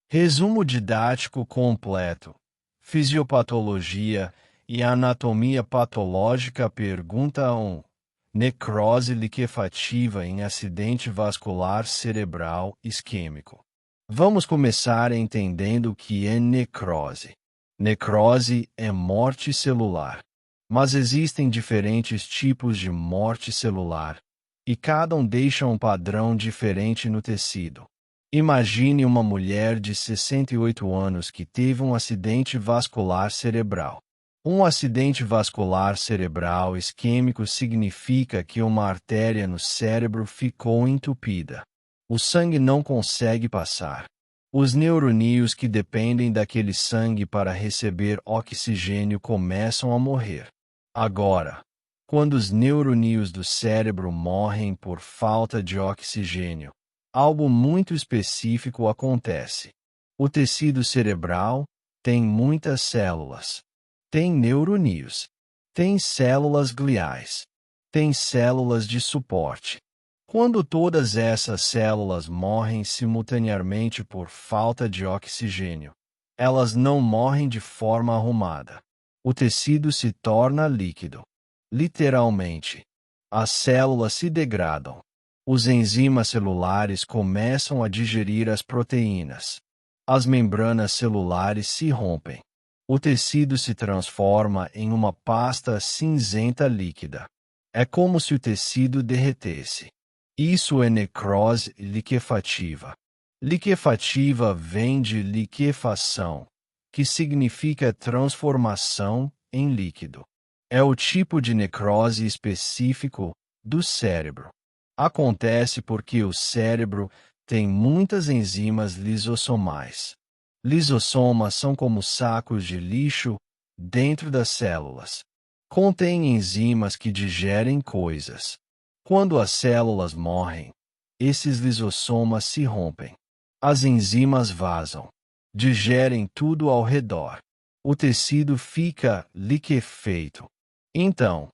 Resumo didático completo. Fisiopatologia e anatomia patológica. Pergunta 1. Necrose liquefativa em acidente vascular cerebral isquêmico. Vamos começar entendendo o que é necrose. Necrose é morte celular. Mas existem diferentes tipos de morte celular, e cada um deixa um padrão diferente no tecido. Imagine uma mulher de 68 anos que teve um acidente vascular cerebral. Um acidente vascular cerebral isquêmico significa que uma artéria no cérebro ficou entupida. O sangue não consegue passar. Os neurônios que dependem daquele sangue para receber oxigênio começam a morrer. Agora, quando os neurônios do cérebro morrem por falta de oxigênio, algo muito específico acontece. O tecido cerebral tem muitas células. Tem neurônios. Tem células gliais. Tem células de suporte. Quando todas essas células morrem simultaneamente por falta de oxigênio, elas não morrem de forma arrumada. O tecido se torna líquido. Literalmente, as células se degradam. Os enzimas celulares começam a digerir as proteínas. As membranas celulares se rompem. O tecido se transforma em uma pasta cinzenta líquida. É como se o tecido derretesse. Isso é necrose liquefativa. Liquefativa vem de liquefação, que significa transformação em líquido. É o tipo de necrose específico do cérebro. Acontece porque o cérebro tem muitas enzimas lisossomais. Lisossomas são como sacos de lixo dentro das células. Contêm enzimas que digerem coisas. Quando as células morrem, esses lisossomas se rompem. As enzimas vazam. Digerem tudo ao redor. O tecido fica liquefeito. Então,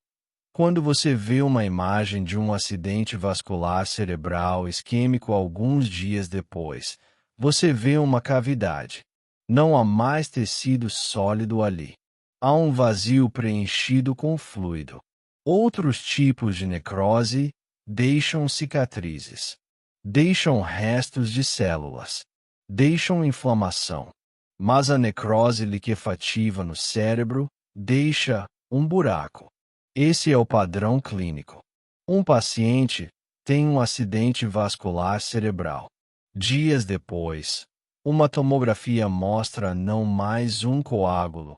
quando você vê uma imagem de um acidente vascular cerebral isquêmico alguns dias depois, você vê uma cavidade. Não há mais tecido sólido ali. Há um vazio preenchido com fluido. Outros tipos de necrose deixam cicatrizes. Deixam restos de células. Deixam inflamação. Mas a necrose liquefativa no cérebro deixa um buraco. Esse é o padrão clínico. Um paciente tem um acidente vascular cerebral. Dias depois, uma tomografia mostra não mais um coágulo,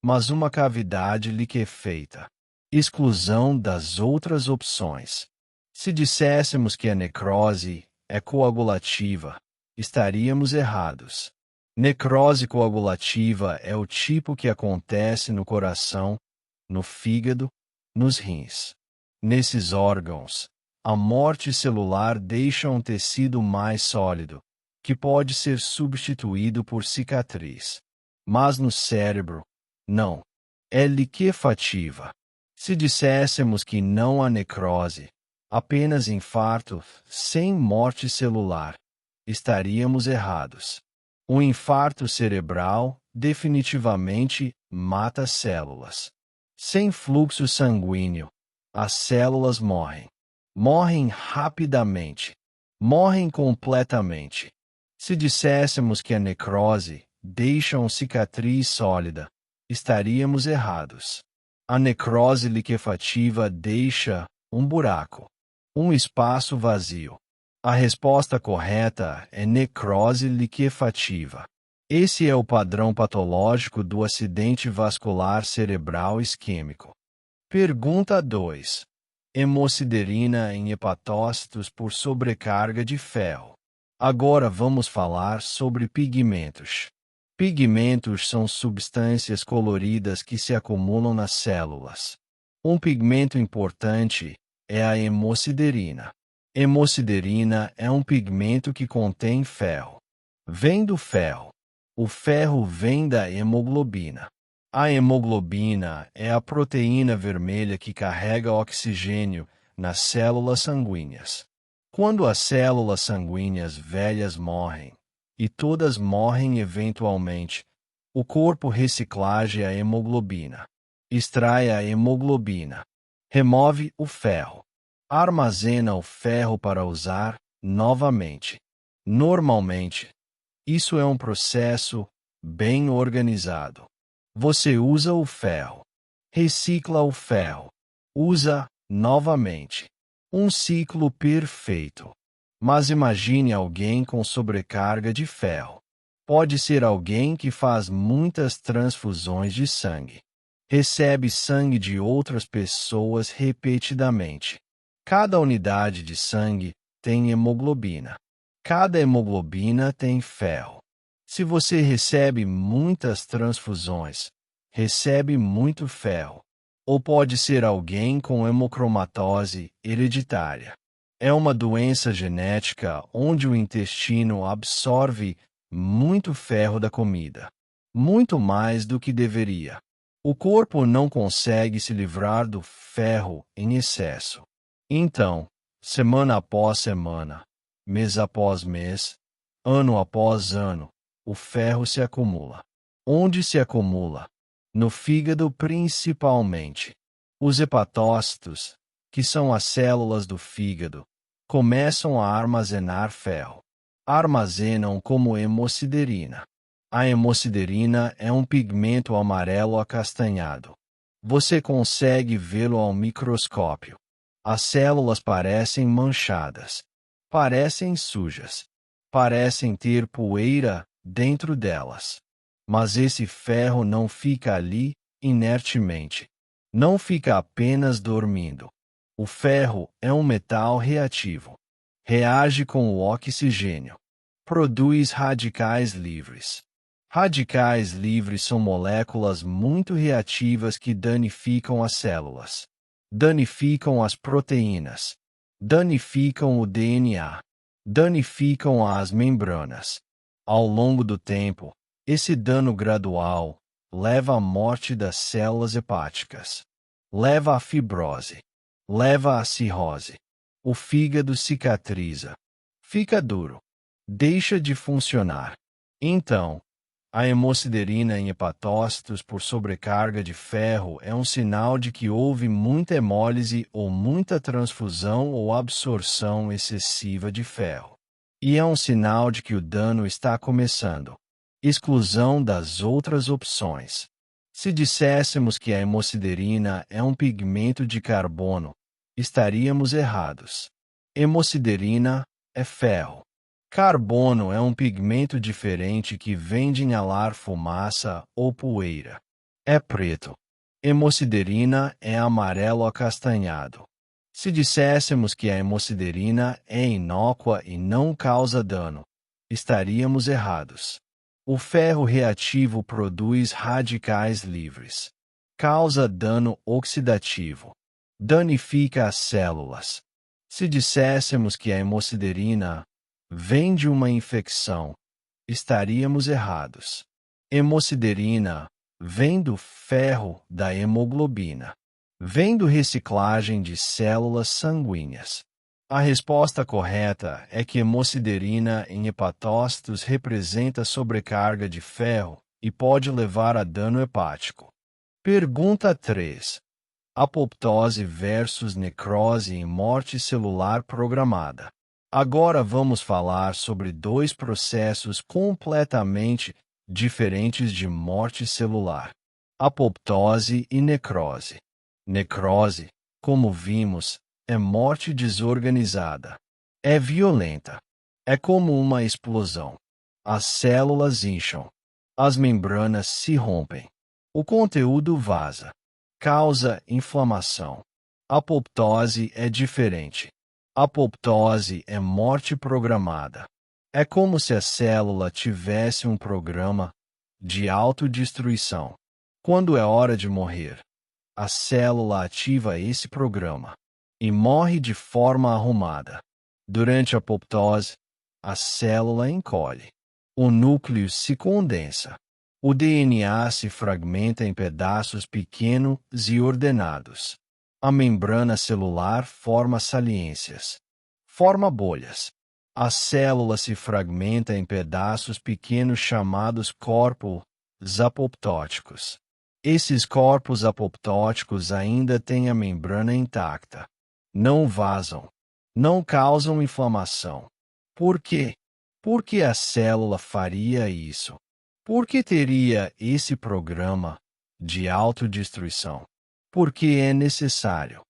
mas uma cavidade liquefeita. Exclusão das outras opções. Se disséssemos que a necrose é coagulativa, estaríamos errados. Necrose coagulativa é o tipo que acontece no coração, no fígado, nos rins. Nesses órgãos, a morte celular deixa um tecido mais sólido, que pode ser substituído por cicatriz. Mas no cérebro, não. É liquefativa. Se disséssemos que não há necrose, apenas infarto, sem morte celular, estaríamos errados. Um infarto cerebral definitivamente mata células. Sem fluxo sanguíneo, as células morrem. Morrem rapidamente. Morrem completamente. Se disséssemos que a necrose deixa uma cicatriz sólida, estaríamos errados. A necrose liquefativa deixa um buraco, um espaço vazio. A resposta correta é necrose liquefativa. Esse é o padrão patológico do acidente vascular cerebral isquêmico. Pergunta 2. Hemosiderina em hepatócitos por sobrecarga de ferro. Agora vamos falar sobre pigmentos. Pigmentos são substâncias coloridas que se acumulam nas células. Um pigmento importante é a hemosiderina. Hemosiderina é um pigmento que contém ferro. Vem do ferro. O ferro vem da hemoglobina. A hemoglobina é a proteína vermelha que carrega oxigênio nas células sanguíneas. Quando as células sanguíneas velhas morrem, e todas morrem eventualmente. O corpo reciclage a hemoglobina. Extrai a hemoglobina. Remove o ferro. Armazena o ferro para usar novamente. Normalmente, isso é um processo bem organizado. Você usa o ferro, recicla o ferro, usa novamente. Um ciclo perfeito. Mas imagine alguém com sobrecarga de ferro. Pode ser alguém que faz muitas transfusões de sangue. Recebe sangue de outras pessoas repetidamente. Cada unidade de sangue tem hemoglobina. Cada hemoglobina tem ferro. Se você recebe muitas transfusões, recebe muito ferro. Ou pode ser alguém com hemocromatose hereditária. É uma doença genética onde o intestino absorve muito ferro da comida, muito mais do que deveria. O corpo não consegue se livrar do ferro em excesso. Então, semana após semana, mês após mês, ano após ano, o ferro se acumula. Onde se acumula? No fígado principalmente. Os hepatócitos, que são as células do fígado, começam a armazenar ferro. Armazenam como hemosiderina. A hemosiderina é um pigmento amarelo acastanhado. Você consegue vê-lo ao microscópio. As células parecem manchadas, parecem sujas, parecem ter poeira dentro delas. Mas esse ferro não fica ali inertemente. Não fica apenas dormindo. O ferro é um metal reativo. Reage com o oxigênio. Produz radicais livres. Radicais livres são moléculas muito reativas que danificam as células, danificam as proteínas, danificam o DNA, danificam as membranas. Ao longo do tempo, esse dano gradual leva à morte das células hepáticas, leva à fibrose, leva à cirrose. O fígado cicatriza, fica duro, deixa de funcionar. Então, a hemosiderina em hepatócitos por sobrecarga de ferro é um sinal de que houve muita hemólise ou muita transfusão ou absorção excessiva de ferro. E é um sinal de que o dano está começando. Exclusão das outras opções. Se disséssemos que a hemosiderina é um pigmento de carbono, estaríamos errados. Hemosiderina é ferro. Carbono é um pigmento diferente que vem de inalar fumaça ou poeira. É preto. Hemosiderina é amarelo acastanhado. Se disséssemos que a hemosiderina é inócua e não causa dano, estaríamos errados. O ferro reativo produz radicais livres. Causa dano oxidativo. Danifica as células. Se disséssemos que a hemosiderina vem de uma infecção, estaríamos errados. Hemosiderina vem do ferro da hemoglobina. Vem do reciclagem de células sanguíneas. A resposta correta é que hemosiderina em hepatócitos representa sobrecarga de ferro e pode levar a dano hepático. Pergunta 3. Apoptose versus necrose em morte celular programada. Agora vamos falar sobre dois processos completamente diferentes de morte celular: apoptose e necrose. Necrose, como vimos, é morte desorganizada. É violenta. É como uma explosão. As células incham. As membranas se rompem. O conteúdo vaza. Causa inflamação. Apoptose é diferente. Apoptose é morte programada. É como se a célula tivesse um programa de autodestruição. Quando é hora de morrer, a célula ativa esse programa e morre de forma arrumada. Durante a apoptose, a célula encolhe. O núcleo se condensa. O DNA se fragmenta em pedaços pequenos e ordenados. A membrana celular forma saliências, forma bolhas. A célula se fragmenta em pedaços pequenos chamados corpos apoptóticos. Esses corpos apoptóticos ainda têm a membrana intacta. Não vazam. Não causam inflamação. Por quê? Por que a célula faria isso? Por que teria esse programa de autodestruição? Porque é necessário.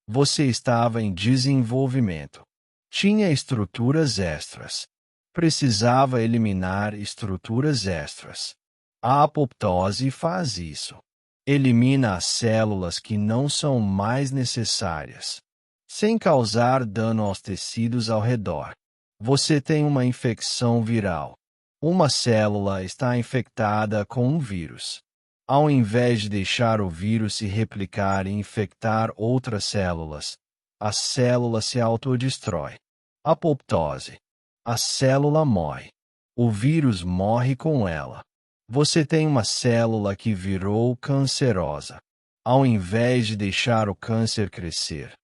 Você estava em desenvolvimento. Tinha estruturas extras. Precisava eliminar estruturas extras. A apoptose faz isso. Elimina as células que não são mais necessárias, sem causar dano aos tecidos ao redor. Você tem uma infecção viral. Uma célula está infectada com um vírus. Ao invés de deixar o vírus se replicar e infectar outras células, a célula se autodestrói. Apoptose. A célula morre. O vírus morre com ela. Você tem uma célula que virou cancerosa. Ao invés de deixar o câncer crescer,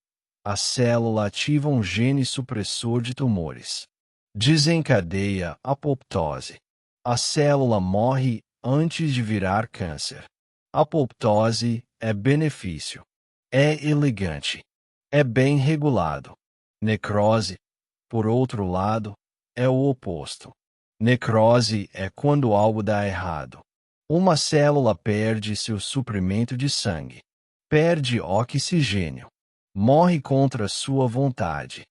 a célula ativa um gene supressor de tumores. Desencadeia apoptose. A célula morre antes de virar câncer. Apoptose é benefício. É elegante. É bem regulado. Necrose, por outro lado, é o oposto. Necrose é quando algo dá errado. Uma célula perde seu suprimento de sangue. Perde oxigênio. Morre contra sua vontade.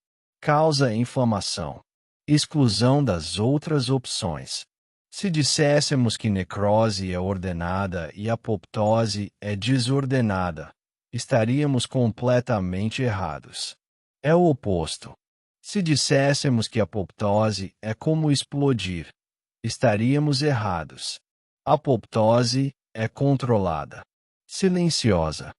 Causa inflamação. Exclusão das outras opções. Se disséssemos que necrose é ordenada e apoptose é desordenada, estaríamos completamente errados. É o oposto. Se disséssemos que apoptose é como explodir, estaríamos errados. Apoptose é controlada, silenciosa,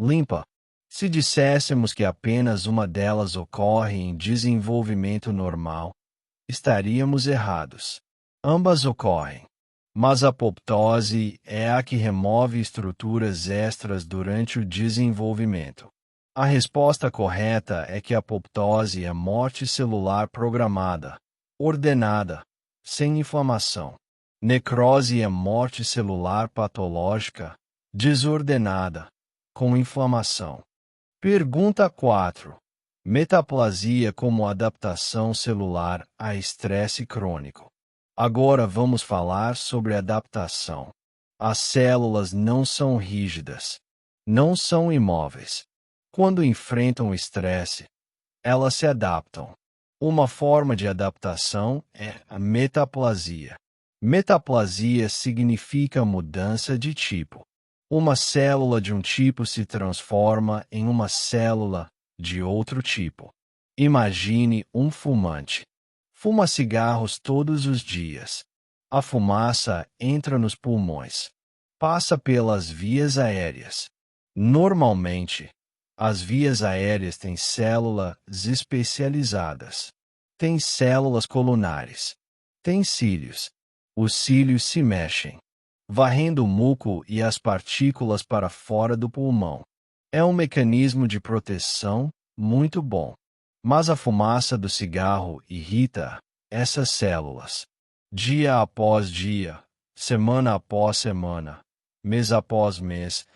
limpa. Se disséssemos que apenas uma delas ocorre em desenvolvimento normal, estaríamos errados. Ambas ocorrem, mas a apoptose é a que remove estruturas extras durante o desenvolvimento. A resposta correta é que a apoptose é morte celular programada, ordenada, sem inflamação. Necrose é morte celular patológica, desordenada, com inflamação. Pergunta 4. Metaplasia como adaptação celular a estresse crônico. Agora vamos falar sobre adaptação. As células não são rígidas, não são imóveis. Quando enfrentam o estresse, elas se adaptam. Uma forma de adaptação é a metaplasia. Metaplasia significa mudança de tipo. Uma célula de um tipo se transforma em uma célula de outro tipo. Imagine um fumante. Fuma cigarros todos os dias. A fumaça entra nos pulmões. Passa pelas vias aéreas. Normalmente, as vias aéreas têm células especializadas. Tem células colunares. Tem cílios. Os cílios se mexem, varrendo o muco e as partículas para fora do pulmão. É um mecanismo de proteção muito bom. Mas a fumaça do cigarro irrita essas células. Dia após dia, semana após semana, mês após mês,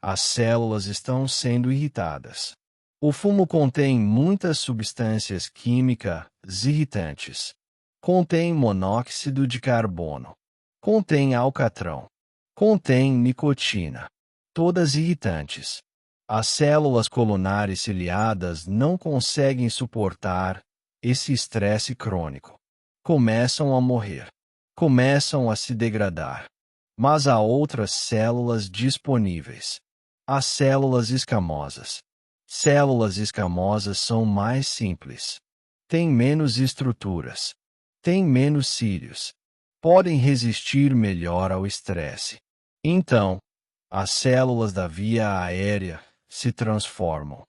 as células estão sendo irritadas. O fumo contém muitas substâncias químicas irritantes. Contém monóxido de carbono. Contém alcatrão. Contém nicotina. Todas irritantes. As células colunares ciliadas não conseguem suportar esse estresse crônico. Começam a morrer. Começam a se degradar. Mas há outras células disponíveis. As células escamosas. Células escamosas são mais simples. Têm menos estruturas. Têm menos cílios. Podem resistir melhor ao estresse. Então, as células da via aérea se transformam.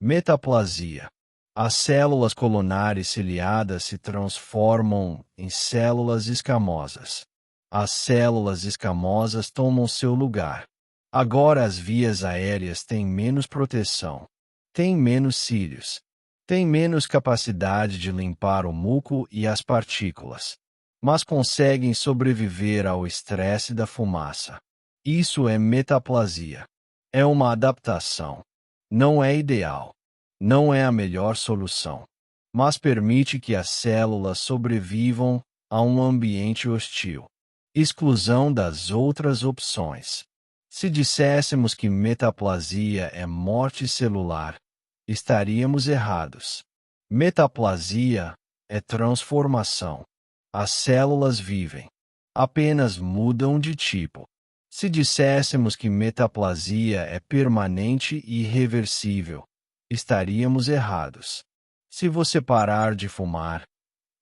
Metaplasia. As células colunares ciliadas se transformam em células escamosas. As células escamosas tomam seu lugar. Agora as vias aéreas têm menos proteção. Têm menos cílios. Têm menos capacidade de limpar o muco e as partículas, mas conseguem sobreviver ao estresse da fumaça. Isso é metaplasia. É uma adaptação. Não é ideal. Não é a melhor solução, mas permite que as células sobrevivam a um ambiente hostil. Exclusão das outras opções. Se disséssemos que metaplasia é morte celular, estaríamos errados. Metaplasia é transformação. As células vivem, apenas mudam de tipo. Se disséssemos que metaplasia é permanente e irreversível, estaríamos errados. Se você parar de fumar,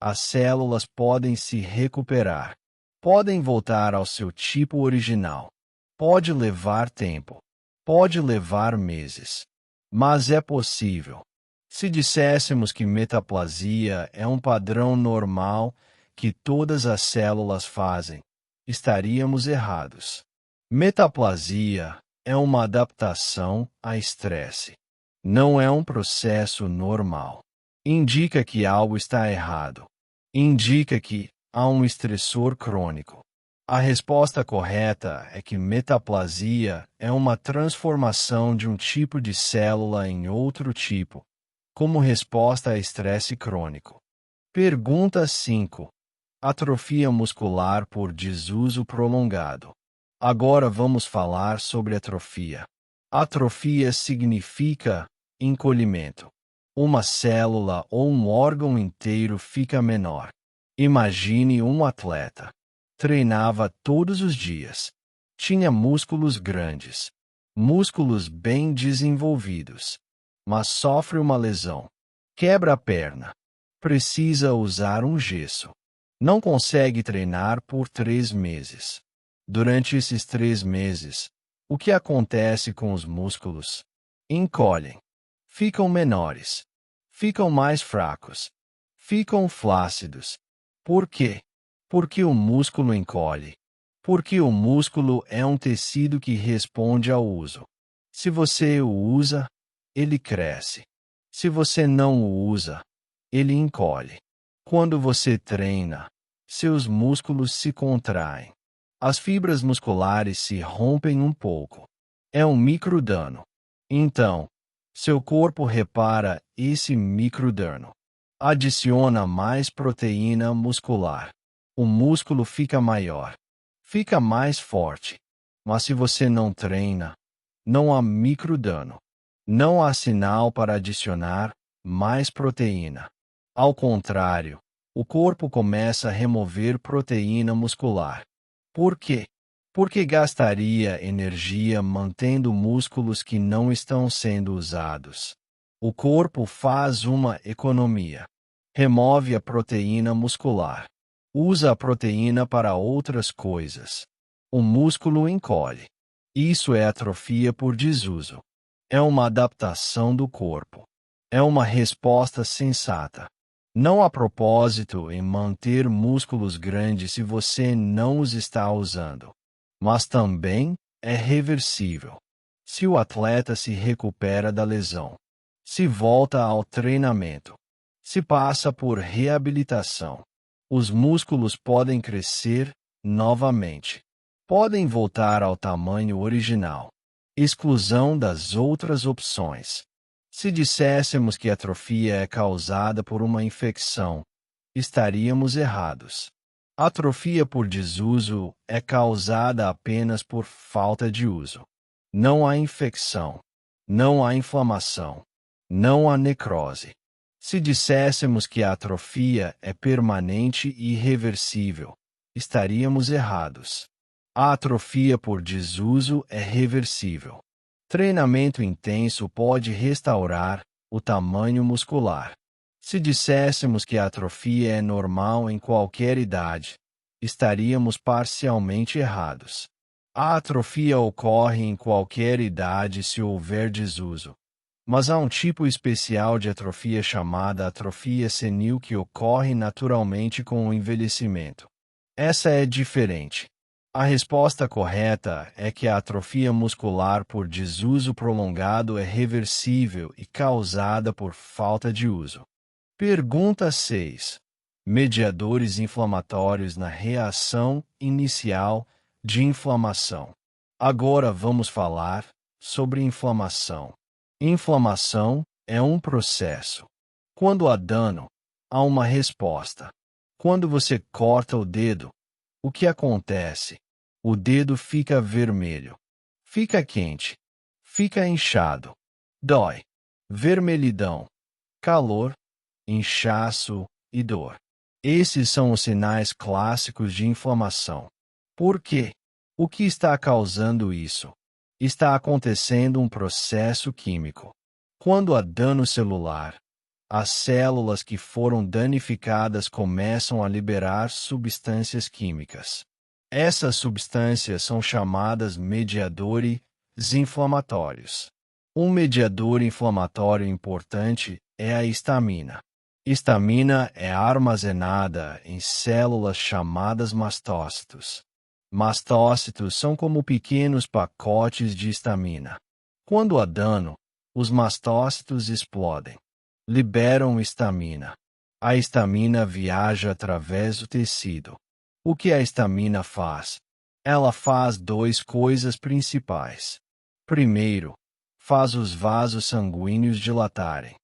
as células podem se recuperar, podem voltar ao seu tipo original. Pode levar tempo, pode levar meses, mas é possível. Se disséssemos que metaplasia é um padrão normal que todas as células fazem, estaríamos errados. Metaplasia é uma adaptação a estresse. Não é um processo normal. Indica que algo está errado. Indica que há um estressor crônico. A resposta correta é que metaplasia é uma transformação de um tipo de célula em outro tipo, como resposta a estresse crônico. Pergunta 5. Atrofia muscular por desuso prolongado. Agora vamos falar sobre atrofia. Atrofia significa encolhimento. Uma célula ou um órgão inteiro fica menor. Imagine um atleta. Treinava todos os dias. Tinha músculos grandes, músculos bem desenvolvidos, mas sofre uma lesão. Quebra a perna. Precisa usar um gesso. Não consegue treinar por 3 meses. Durante esses 3 meses, o que acontece com os músculos? Encolhem. Ficam menores. Ficam mais fracos. Ficam flácidos. Por quê? Porque o músculo encolhe. Porque o músculo é um tecido que responde ao uso. Se você o usa, ele cresce. Se você não o usa, ele encolhe. Quando você treina, seus músculos se contraem. As fibras musculares se rompem um pouco. É um microdano. Então, seu corpo repara esse microdano. Adiciona mais proteína muscular. O músculo fica maior. Fica mais forte. Mas se você não treina, não há microdano. Não há sinal para adicionar mais proteína. Ao contrário, o corpo começa a remover proteína muscular. Por quê? Porque gastaria energia mantendo músculos que não estão sendo usados. O corpo faz uma economia. Remove a proteína muscular. Usa a proteína para outras coisas. O músculo encolhe. Isso é atrofia por desuso. É uma adaptação do corpo. É uma resposta sensata. Não há propósito em manter músculos grandes se você não os está usando. Mas também é reversível. Se o atleta se recupera da lesão, se volta ao treinamento, se passa por reabilitação, os músculos podem crescer novamente. Podem voltar ao tamanho original. Exclusão das outras opções. Se disséssemos que a atrofia é causada por uma infecção, estaríamos errados. Atrofia por desuso é causada apenas por falta de uso. Não há infecção. Não há inflamação. Não há necrose. Se disséssemos que a atrofia é permanente e irreversível, estaríamos errados. A atrofia por desuso é reversível. Treinamento intenso pode restaurar o tamanho muscular. Se disséssemos que a atrofia é normal em qualquer idade, estaríamos parcialmente errados. A atrofia ocorre em qualquer idade se houver desuso. Mas há um tipo especial de atrofia chamada atrofia senil que ocorre naturalmente com o envelhecimento. Essa é diferente. A resposta correta é que a atrofia muscular por desuso prolongado é reversível e causada por falta de uso. Pergunta 6. Mediadores inflamatórios na reação inicial de inflamação. Agora vamos falar sobre inflamação. Inflamação é um processo. Quando há dano, há uma resposta. Quando você corta o dedo, o que acontece? O dedo fica vermelho, fica quente, fica inchado, dói, vermelhidão, calor, inchaço e dor. Esses são os sinais clássicos de inflamação. Por quê? O que está causando isso? Está acontecendo um processo químico. Quando há dano celular, as células que foram danificadas começam a liberar substâncias químicas. Essas substâncias são chamadas mediadores inflamatórios. Um mediador inflamatório importante é a histamina. Histamina é armazenada em células chamadas mastócitos. Mastócitos são como pequenos pacotes de histamina. Quando há dano, os mastócitos explodem. Liberam histamina. A histamina viaja através do tecido. O que a histamina faz? Ela faz duas coisas principais. Primeiro, faz os vasos sanguíneos dilatarem.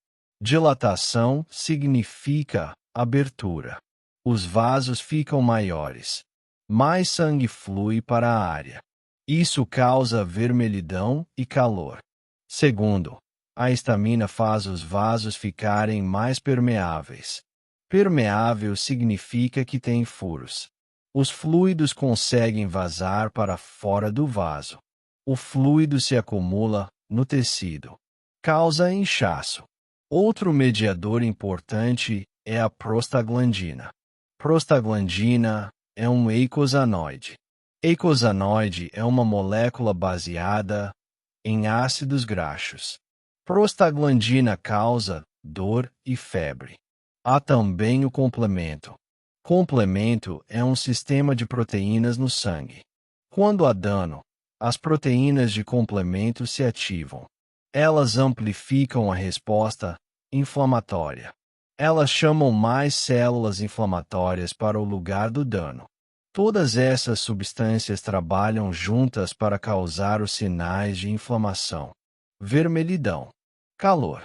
Dilatação significa abertura. Os vasos ficam maiores. Mais sangue flui para a área. Isso causa vermelhidão e calor. Segundo, a histamina faz os vasos ficarem mais permeáveis. Permeável significa que tem furos. Os fluidos conseguem vazar para fora do vaso. O fluido se acumula no tecido. Causa inchaço. Outro mediador importante é a prostaglandina. Prostaglandina é um eicosanoide. Eicosanoide é uma molécula baseada em ácidos graxos. Prostaglandina causa dor e febre. Há também o complemento. Complemento é um sistema de proteínas no sangue. Quando há dano, as proteínas de complemento se ativam. Elas amplificam a resposta inflamatória. Elas chamam mais células inflamatórias para o lugar do dano. Todas essas substâncias trabalham juntas para causar os sinais de inflamação: vermelhidão, calor,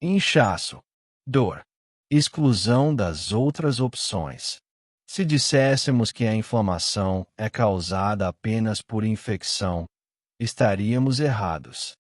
inchaço, dor, exclusão das outras opções. Se disséssemos que a inflamação é causada apenas por infecção, estaríamos errados.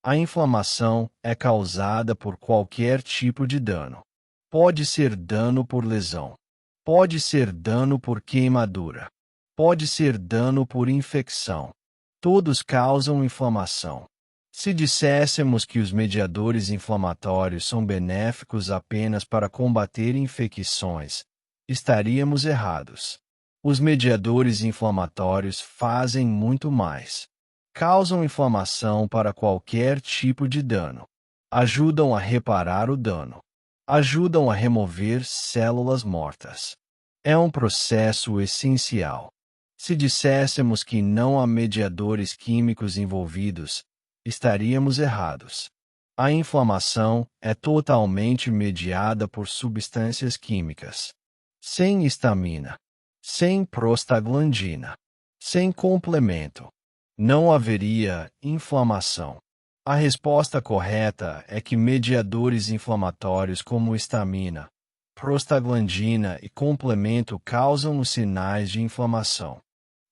A inflamação é causada por qualquer tipo de dano. Pode ser dano por lesão. Pode ser dano por queimadura. Pode ser dano por infecção. Todos causam inflamação. Se disséssemos que os mediadores inflamatórios são benéficos apenas para combater infecções, estaríamos errados. Os mediadores inflamatórios fazem muito mais. Causam inflamação para qualquer tipo de dano. Ajudam a reparar o dano. Ajudam a remover células mortas. É um processo essencial. Se disséssemos que não há mediadores químicos envolvidos, estaríamos errados. A inflamação é totalmente mediada por substâncias químicas. Sem histamina, sem prostaglandina, sem complemento, não haveria inflamação. A resposta correta é que mediadores inflamatórios como histamina, prostaglandina e complemento causam os sinais de inflamação.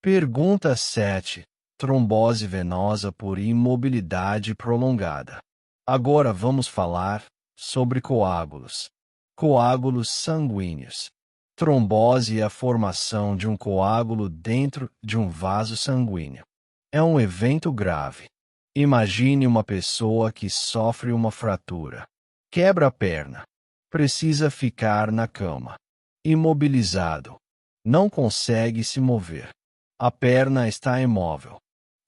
Pergunta 7. Trombose venosa por imobilidade prolongada. Agora vamos falar sobre coágulos. Coágulos sanguíneos. Trombose é a formação de um coágulo dentro de um vaso sanguíneo. É um evento grave. Imagine uma pessoa que sofre uma fratura. Quebra a perna. Precisa ficar na cama. Imobilizado. Não consegue se mover. A perna está imóvel.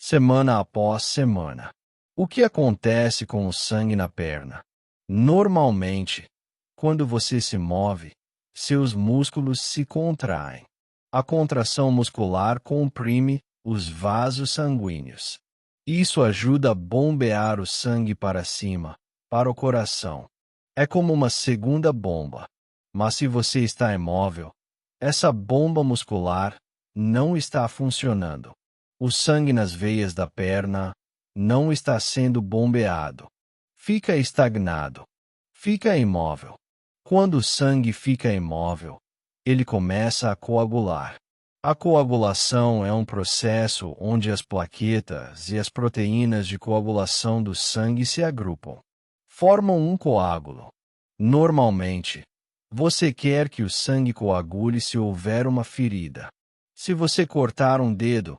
Semana após semana. O que acontece com o sangue na perna? Normalmente, quando você se move, seus músculos se contraem. A contração muscular comprime os vasos sanguíneos. Isso ajuda a bombear o sangue para cima, para o coração. É como uma segunda bomba. Mas se você está imóvel, essa bomba muscular não está funcionando. O sangue nas veias da perna não está sendo bombeado. Fica estagnado. Fica imóvel. Quando o sangue fica imóvel, ele começa a coagular. A coagulação é um processo onde as plaquetas e as proteínas de coagulação do sangue se agrupam. Formam um coágulo. Normalmente, você quer que o sangue coagule se houver uma ferida. Se você cortar um dedo,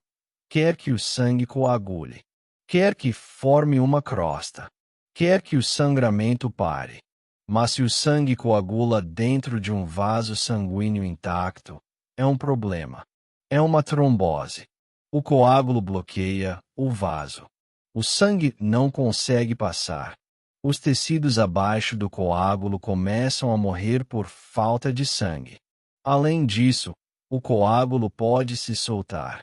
quer que o sangue coagule. Quer que forme uma crosta. Quer que o sangramento pare. Mas se o sangue coagula dentro de um vaso sanguíneo intacto, é um problema. É uma trombose. O coágulo bloqueia o vaso. O sangue não consegue passar. Os tecidos abaixo do coágulo começam a morrer por falta de sangue. Além disso, o coágulo pode se soltar.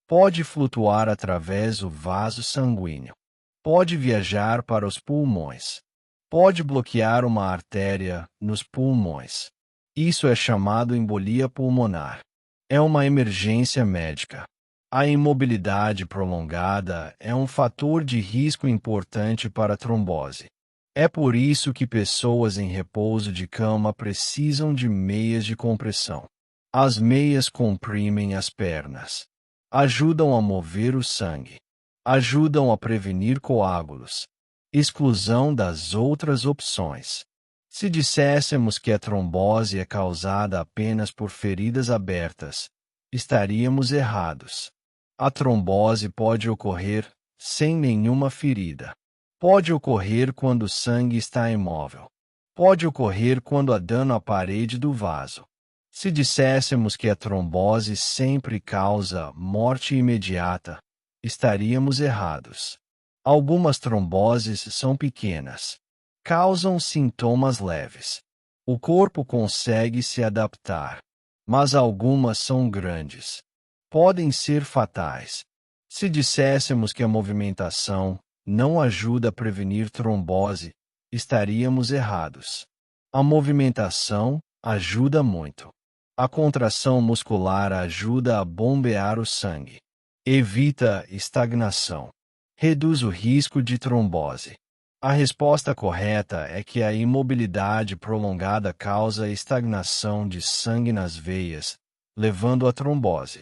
Pode flutuar através do vaso sanguíneo. Pode viajar para os pulmões. Pode bloquear uma artéria nos pulmões. Isso é chamado embolia pulmonar. É uma emergência médica. A imobilidade prolongada é um fator de risco importante para a trombose. É por isso que pessoas em repouso de cama precisam de meias de compressão. As meias comprimem as pernas. Ajudam a mover o sangue. Ajudam a prevenir coágulos. Exclusão das outras opções. Se disséssemos que a trombose é causada apenas por feridas abertas, estaríamos errados. A trombose pode ocorrer sem nenhuma ferida. Pode ocorrer quando o sangue está imóvel. Pode ocorrer quando há dano à parede do vaso. Se disséssemos que a trombose sempre causa morte imediata, estaríamos errados. Algumas tromboses são pequenas. Causam sintomas leves. O corpo consegue se adaptar. Mas algumas são grandes. Podem ser fatais. Se disséssemos que a movimentação não ajuda a prevenir trombose, estaríamos errados. A movimentação ajuda muito. A contração muscular ajuda a bombear o sangue. Evita estagnação. Reduz o risco de trombose. A resposta correta é que a imobilidade prolongada causa estagnação de sangue nas veias, levando à trombose.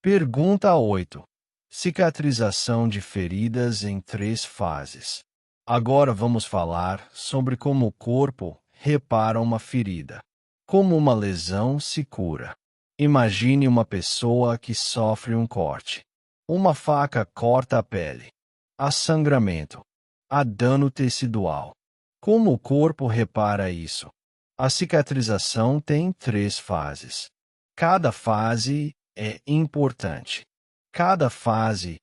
Pergunta 8. Cicatrização de feridas em 3 fases. Agora vamos falar sobre como o corpo repara uma ferida. Como uma lesão se cura. Imagine uma pessoa que sofre um corte. Uma faca corta a pele. Há sangramento. Há dano tecidual. Como o corpo repara isso? A cicatrização tem 3 fases. Cada fase é importante. Cada fase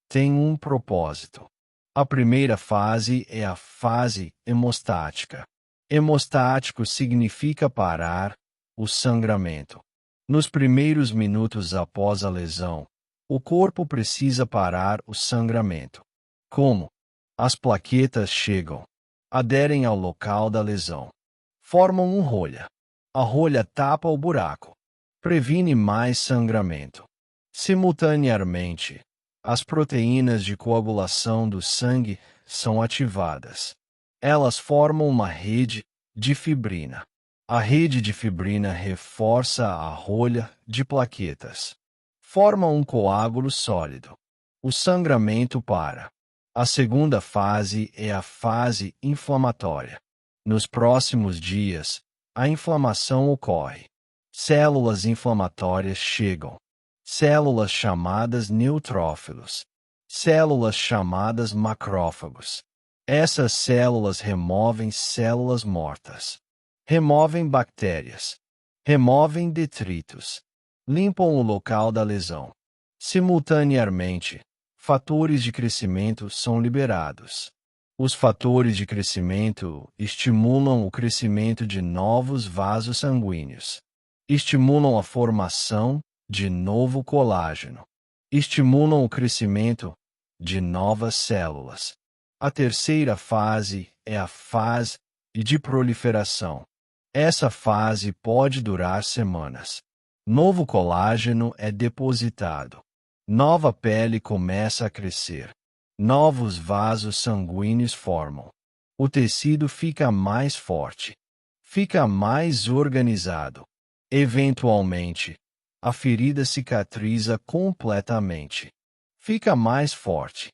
tem um propósito. A primeira fase é a fase hemostática. Hemostático significa parar o sangramento. Nos primeiros minutos após a lesão, o corpo precisa parar o sangramento. Como? As plaquetas chegam, aderem ao local da lesão, formam uma rolha. A rolha tapa o buraco, previne mais sangramento. Simultaneamente, as proteínas de coagulação do sangue são ativadas. Elas formam uma rede de fibrina. A rede de fibrina reforça a rolha de plaquetas. Forma um coágulo sólido. O sangramento para. A segunda fase é a fase inflamatória. Nos próximos dias, a inflamação ocorre. Células inflamatórias chegam. Células chamadas neutrófilos. Células chamadas macrófagos. Essas células removem células mortas. Removem bactérias. Removem detritos. Limpam o local da lesão. Simultaneamente, fatores de crescimento são liberados. Os fatores de crescimento estimulam o crescimento de novos vasos sanguíneos. Estimulam a formação de novo colágeno. estimulam o crescimento de novas células. A terceira fase é a fase de proliferação. Essa fase pode durar semanas. Novo colágeno é depositado. Nova pele começa a crescer. Novos vasos sanguíneos formam. O tecido fica mais forte. Fica mais organizado. Eventualmente, a ferida cicatriza completamente. Fica mais forte.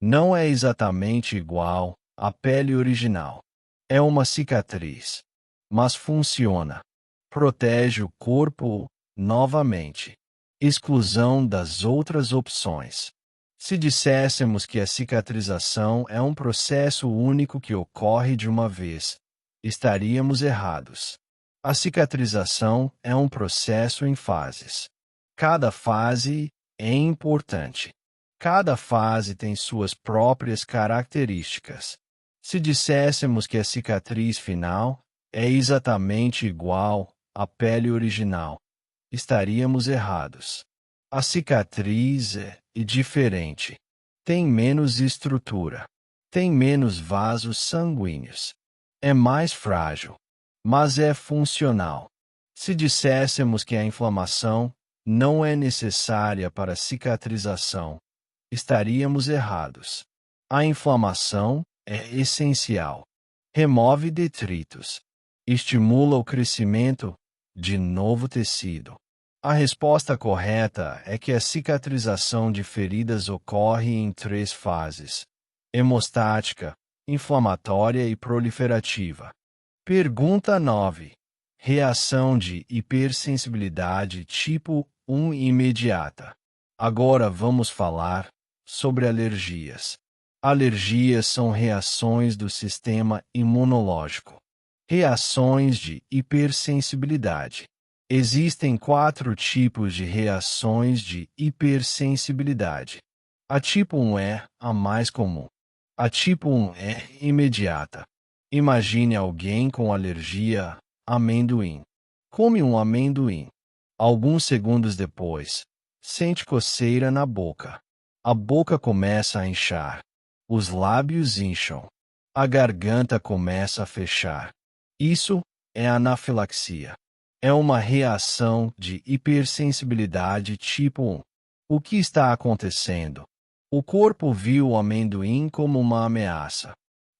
Não é exatamente igual à pele original. É uma cicatriz. Mas funciona. Protege o corpo novamente. Exclusão das outras opções. Se disséssemos que a cicatrização é um processo único que ocorre de uma vez, estaríamos errados. A cicatrização é um processo em fases. Cada fase é importante. Cada fase tem suas próprias características. Se disséssemos que a cicatriz final é exatamente igual à pele original, estaríamos errados. A cicatriz é diferente. Tem menos estrutura. Tem menos vasos sanguíneos. É mais frágil, mas é funcional. Se disséssemos que a inflamação não é necessária para a cicatrização, estaríamos errados. A inflamação é essencial. Remove detritos. Estimula o crescimento de novo tecido. A resposta correta é que a cicatrização de feridas ocorre em 3 fases: hemostática, inflamatória e proliferativa. Pergunta 9. Reação de hipersensibilidade tipo 1 imediata. Agora vamos falar sobre alergias. Alergias são reações do sistema imunológico. Reações de hipersensibilidade. Existem 4 tipos de reações de hipersensibilidade. A tipo 1 é a mais comum. A tipo 1 é imediata. Imagine alguém com alergia a amendoim. Come um amendoim. Alguns segundos depois, sente coceira na boca. A boca começa a inchar. Os lábios incham. A garganta começa a fechar. Isso é anafilaxia. É uma reação de hipersensibilidade tipo 1. O que está acontecendo? O corpo viu o amendoim como uma ameaça.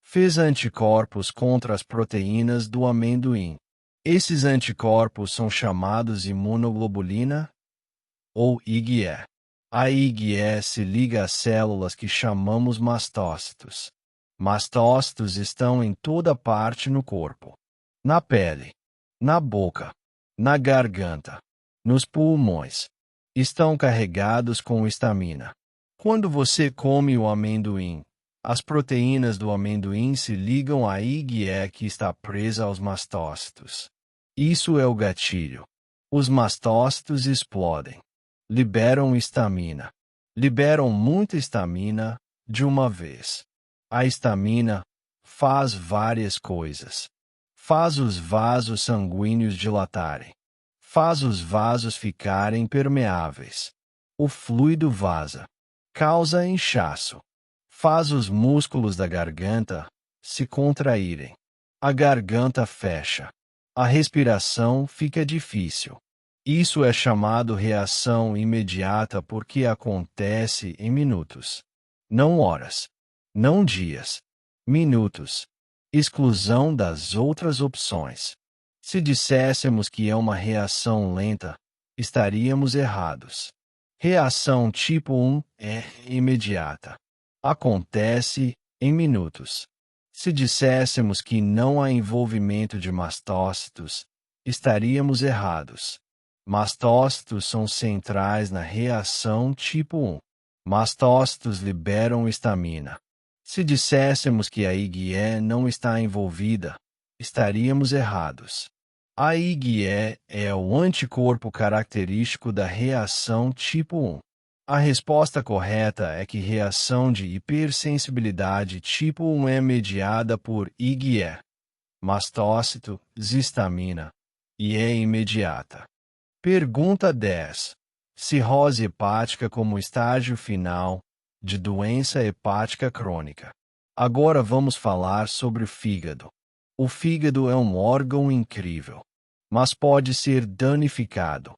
Fez anticorpos contra as proteínas do amendoim. Esses anticorpos são chamados imunoglobulina ou IgE. A IgE se liga às células que chamamos mastócitos. Mastócitos estão em toda parte no corpo. Na pele, na boca, na garganta, nos pulmões. Estão carregados com histamina. Quando você come o amendoim, as proteínas do amendoim se ligam à IgE que está presa aos mastócitos. Isso é o gatilho. Os mastócitos explodem. Liberam histamina. Liberam muita histamina de uma vez. A histamina faz várias coisas. Faz os vasos sanguíneos dilatarem. Faz os vasos ficarem permeáveis. O fluido vaza. Causa inchaço. Faz os músculos da garganta se contraírem. A garganta fecha. A respiração fica difícil. Isso é chamado reação imediata porque acontece em minutos. Não horas. Não dias. Minutos. Exclusão das outras opções. Se disséssemos que é uma reação lenta, estaríamos errados. Reação tipo 1 é imediata. Acontece em minutos. Se disséssemos que não há envolvimento de mastócitos, estaríamos errados. Mastócitos são centrais na reação tipo 1. Mastócitos liberam histamina. Se disséssemos que a IgE não está envolvida, estaríamos errados. A IgE é o anticorpo característico da reação tipo 1. A resposta correta é que reação de hipersensibilidade tipo 1 é mediada por IgE, mastócito, histamina, e é imediata. Pergunta 10. Cirrose hepática como estágio final de doença hepática crônica. Agora vamos falar sobre o fígado. O fígado é um órgão incrível, mas pode ser danificado.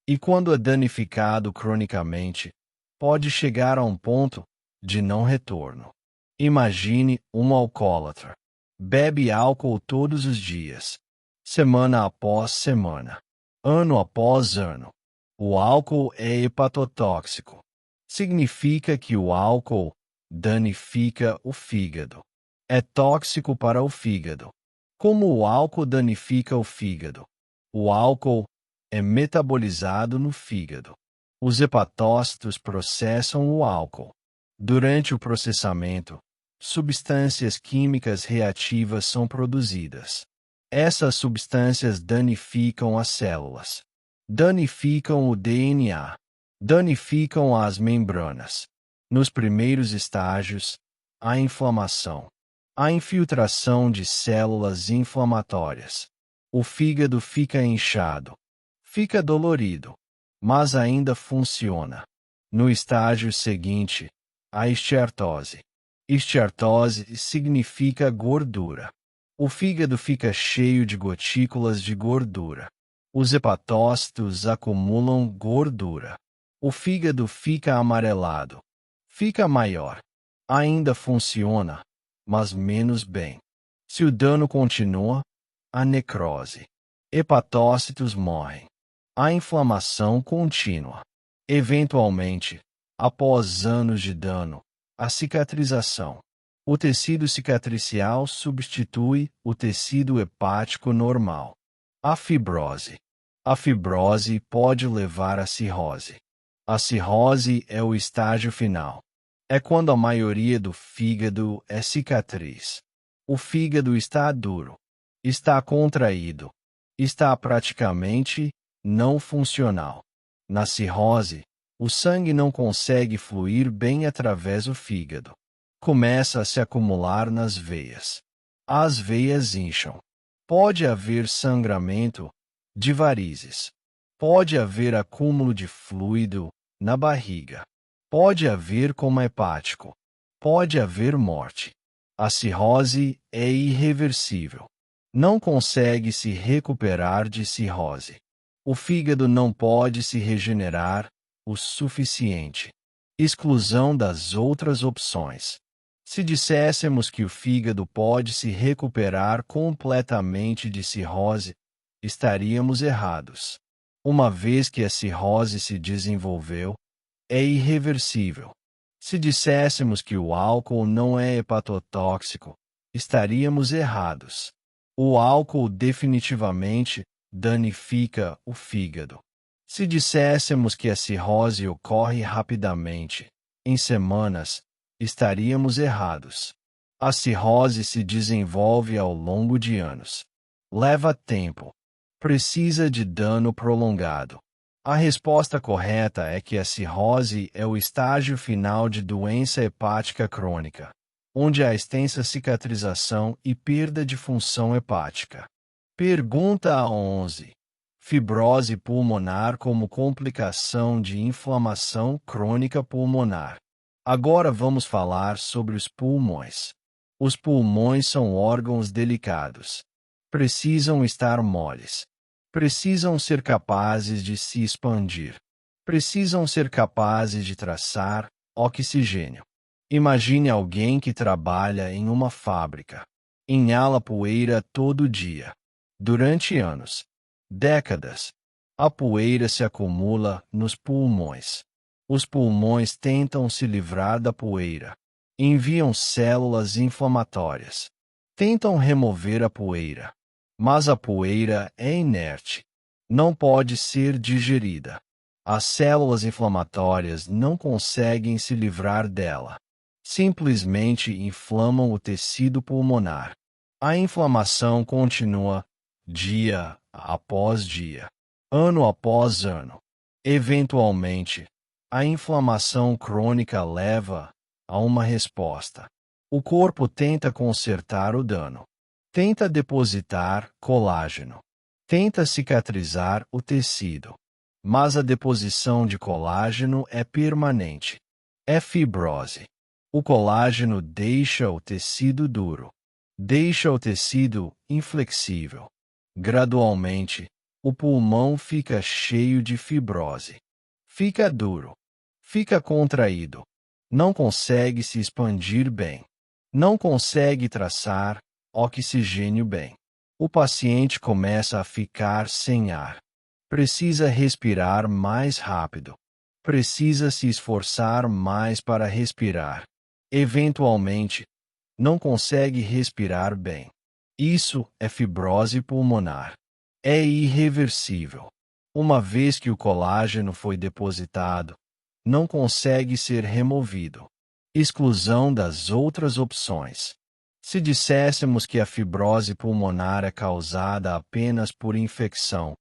E quando é danificado cronicamente, pode chegar a um ponto de não retorno. Imagine um alcoólatra. Bebe álcool todos os dias, semana após semana, ano após ano. O álcool é hepatotóxico. Significa que o álcool danifica o fígado. É tóxico para o fígado. Como o álcool danifica o fígado? O álcool é metabolizado no fígado. Os hepatócitos processam o álcool. Durante o processamento, substâncias químicas reativas são produzidas. Essas substâncias danificam as células, danificam o DNA, danificam as membranas. Nos primeiros estágios, a inflamação, a infiltração de células inflamatórias. O fígado fica inchado, fica dolorido, mas ainda funciona. No estágio seguinte, a esteatose. Esteatose significa gordura. O fígado fica cheio de gotículas de gordura. Os hepatócitos acumulam gordura. O fígado fica amarelado. Fica maior. Ainda funciona, mas menos bem. Se o dano continua, a necrose. Hepatócitos morrem. A inflamação contínua. Eventualmente, após anos de dano, a cicatrização. O tecido cicatricial substitui o tecido hepático normal. A fibrose. A fibrose pode levar à cirrose. A cirrose é o estágio final. É quando a maioria do fígado é cicatriz. O fígado está duro, está contraído, está praticamente não funcional. Na cirrose, o sangue não consegue fluir bem através do fígado. Começa a se acumular nas veias. As veias incham. Pode haver sangramento de varizes. Pode haver acúmulo de fluido na barriga. Pode haver coma hepático. Pode haver morte. A cirrose é irreversível. Não consegue se recuperar de cirrose. O fígado não pode se regenerar o suficiente. Exclusão das outras opções. Se disséssemos que o fígado pode se recuperar completamente de cirrose, estaríamos errados. Uma vez que a cirrose se desenvolveu, é irreversível. Se disséssemos que o álcool não é hepatotóxico, estaríamos errados. O álcool definitivamente danifica o fígado. Se disséssemos que a cirrose ocorre rapidamente, em semanas, estaríamos errados. A cirrose se desenvolve ao longo de anos. Leva tempo. Precisa de dano prolongado. A resposta correta é que a cirrose é o estágio final de doença hepática crônica, onde há extensa cicatrização e perda de função hepática. Pergunta 11. Fibrose pulmonar como complicação de inflamação crônica pulmonar. Agora vamos falar sobre os pulmões. Os pulmões são órgãos delicados. Precisam estar moles. Precisam ser capazes de se expandir. Precisam ser capazes de traçar oxigênio. Imagine alguém que trabalha em uma fábrica. Inala poeira todo dia. Durante anos, décadas, a poeira se acumula nos pulmões. Os pulmões tentam se livrar da poeira. Enviam células inflamatórias. Tentam remover a poeira. Mas a poeira é inerte. Não pode ser digerida. As células inflamatórias não conseguem se livrar dela. Simplesmente inflamam o tecido pulmonar. A inflamação continua dia após dia, ano após ano. Eventualmente, a inflamação crônica leva a uma resposta. O corpo tenta consertar o dano. Tenta depositar colágeno. Tenta cicatrizar o tecido. mas a deposição de colágeno é permanente. É fibrose. O colágeno deixa o tecido duro. Deixa o tecido inflexível. Gradualmente, o pulmão fica cheio de fibrose. Fica duro. Fica contraído. Não consegue se expandir bem. Não consegue traçar oxigênio bem. O paciente começa a ficar sem ar. Precisa respirar mais rápido. Precisa se esforçar mais para respirar. Eventualmente, não consegue respirar bem. Isso é fibrose pulmonar. É irreversível. Uma vez que o colágeno foi depositado, não consegue ser removido. Exclusão das outras opções. Se disséssemos que a fibrose pulmonar é causada apenas por infecção,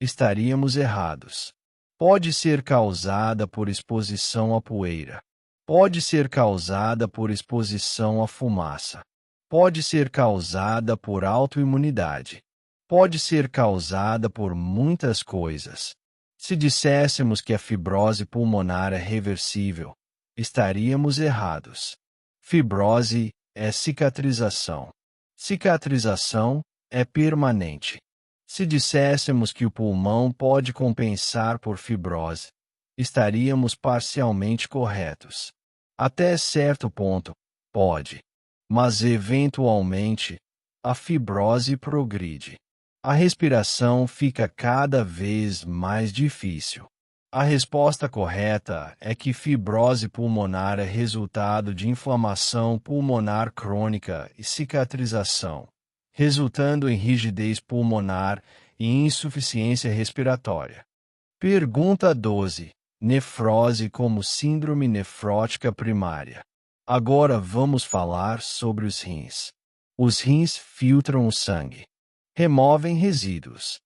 estaríamos errados. Pode ser causada por exposição à poeira. Pode ser causada por exposição à fumaça. Pode ser causada por autoimunidade. Pode ser causada por muitas coisas. Se disséssemos que a fibrose pulmonar é reversível, estaríamos errados. Fibrose é cicatrização. Cicatrização é permanente. Se disséssemos que o pulmão pode compensar por fibrose, estaríamos parcialmente corretos. Até certo ponto, pode. Mas, eventualmente, a fibrose progride. A respiração fica cada vez mais difícil. A resposta correta é que fibrose pulmonar é resultado de inflamação pulmonar crônica e cicatrização, resultando em rigidez pulmonar e insuficiência respiratória. Pergunta 12. Nefrose como síndrome nefrótica primária. Agora vamos falar sobre os rins. Os rins filtram o sangue. Removem resíduos.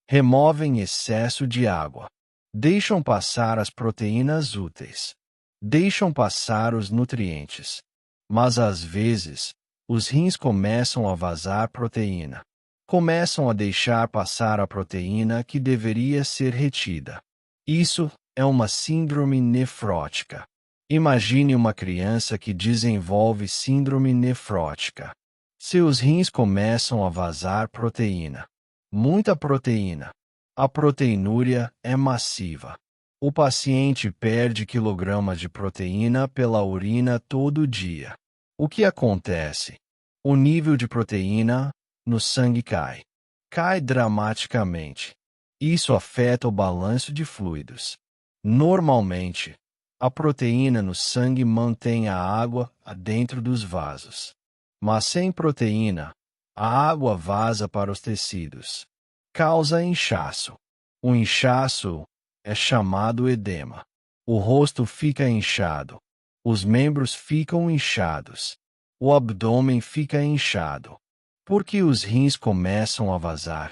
Removem excesso de água. Deixam passar as proteínas úteis. Deixam passar os nutrientes. Mas às vezes, os rins começam a vazar proteína. Começam a deixar passar a proteína que deveria ser retida. Isso é uma síndrome nefrótica. Imagine uma criança que desenvolve síndrome nefrótica. Seus rins começam a vazar proteína. Muita proteína. A proteinúria é massiva. O paciente perde quilogramas de proteína pela urina todo dia. O que acontece? O nível de proteína no sangue cai. Cai dramaticamente. Isso afeta o balanço de fluidos. Normalmente, a proteína no sangue mantém a água dentro dos vasos. Mas sem proteína, a água vaza para os tecidos. Causa inchaço. O inchaço é chamado edema. O rosto fica inchado. Os membros ficam inchados. O abdômen fica inchado. Porque os rins começam a vazar.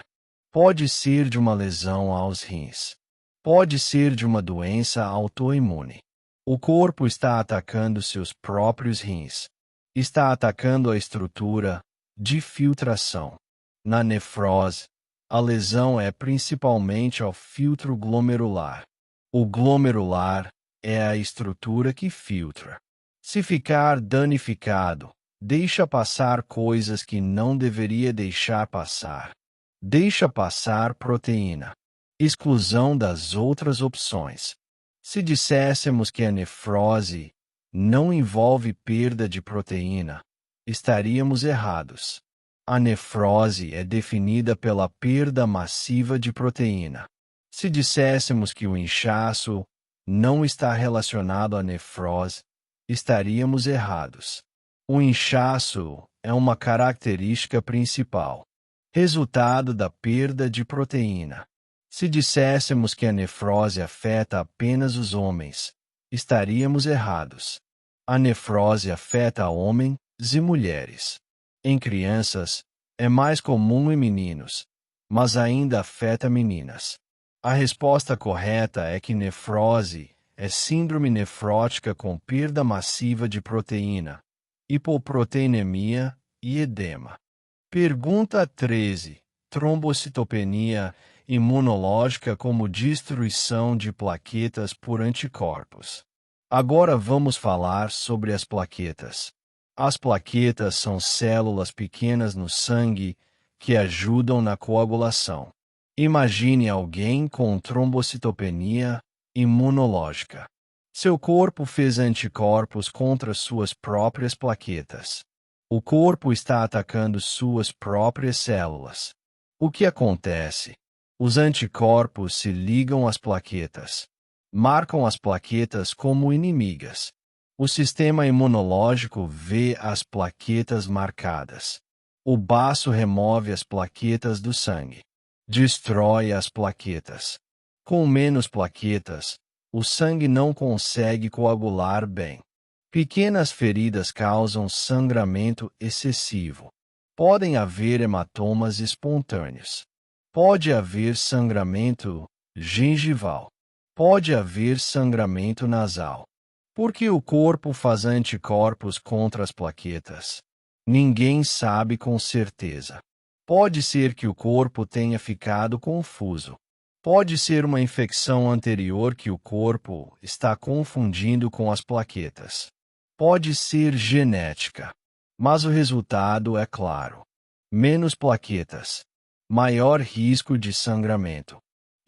Pode ser de uma lesão aos rins. Pode ser de uma doença autoimune. O corpo está atacando seus próprios rins. Está atacando a estrutura de filtração. Na nefrose, a lesão é principalmente ao filtro glomerular. O glomerular é a estrutura que filtra. Se ficar danificado, deixa passar coisas que não deveria deixar passar. Deixa passar proteína. Exclusão das outras opções. Se disséssemos que a nefrose não envolve perda de proteína, estaríamos errados. A nefrose é definida pela perda massiva de proteína. Se disséssemos que o inchaço não está relacionado à nefrose, estaríamos errados. O inchaço é uma característica principal, resultado da perda de proteína. Se disséssemos que a nefrose afeta apenas os homens, estaríamos errados. A nefrose afeta homens e mulheres. Em crianças, é mais comum em meninos, mas ainda afeta meninas. A resposta correta é que nefrose é síndrome nefrótica com perda massiva de proteína, hipoproteinemia e edema. Pergunta 13. Trombocitopenia imunológica como destruição de plaquetas por anticorpos. Agora vamos falar sobre as plaquetas. As plaquetas são células pequenas no sangue que ajudam na coagulação. Imagine alguém com trombocitopenia imunológica. Seu corpo fez anticorpos contra suas próprias plaquetas. O corpo está atacando suas próprias células. O que acontece? Os anticorpos se ligam às plaquetas. Marcam as plaquetas como inimigas. O sistema imunológico vê as plaquetas marcadas. O baço remove as plaquetas do sangue. Destrói as plaquetas. Com menos plaquetas, o sangue não consegue coagular bem. Pequenas feridas causam sangramento excessivo. Podem haver hematomas espontâneos. Pode haver sangramento gengival. Pode haver sangramento nasal. Por que o corpo faz anticorpos contra as plaquetas? Ninguém sabe com certeza. Pode ser que o corpo tenha ficado confuso. Pode ser uma infecção anterior que o corpo está confundindo com as plaquetas. Pode ser genética. Mas o resultado é claro. Menos plaquetas. Maior risco de sangramento.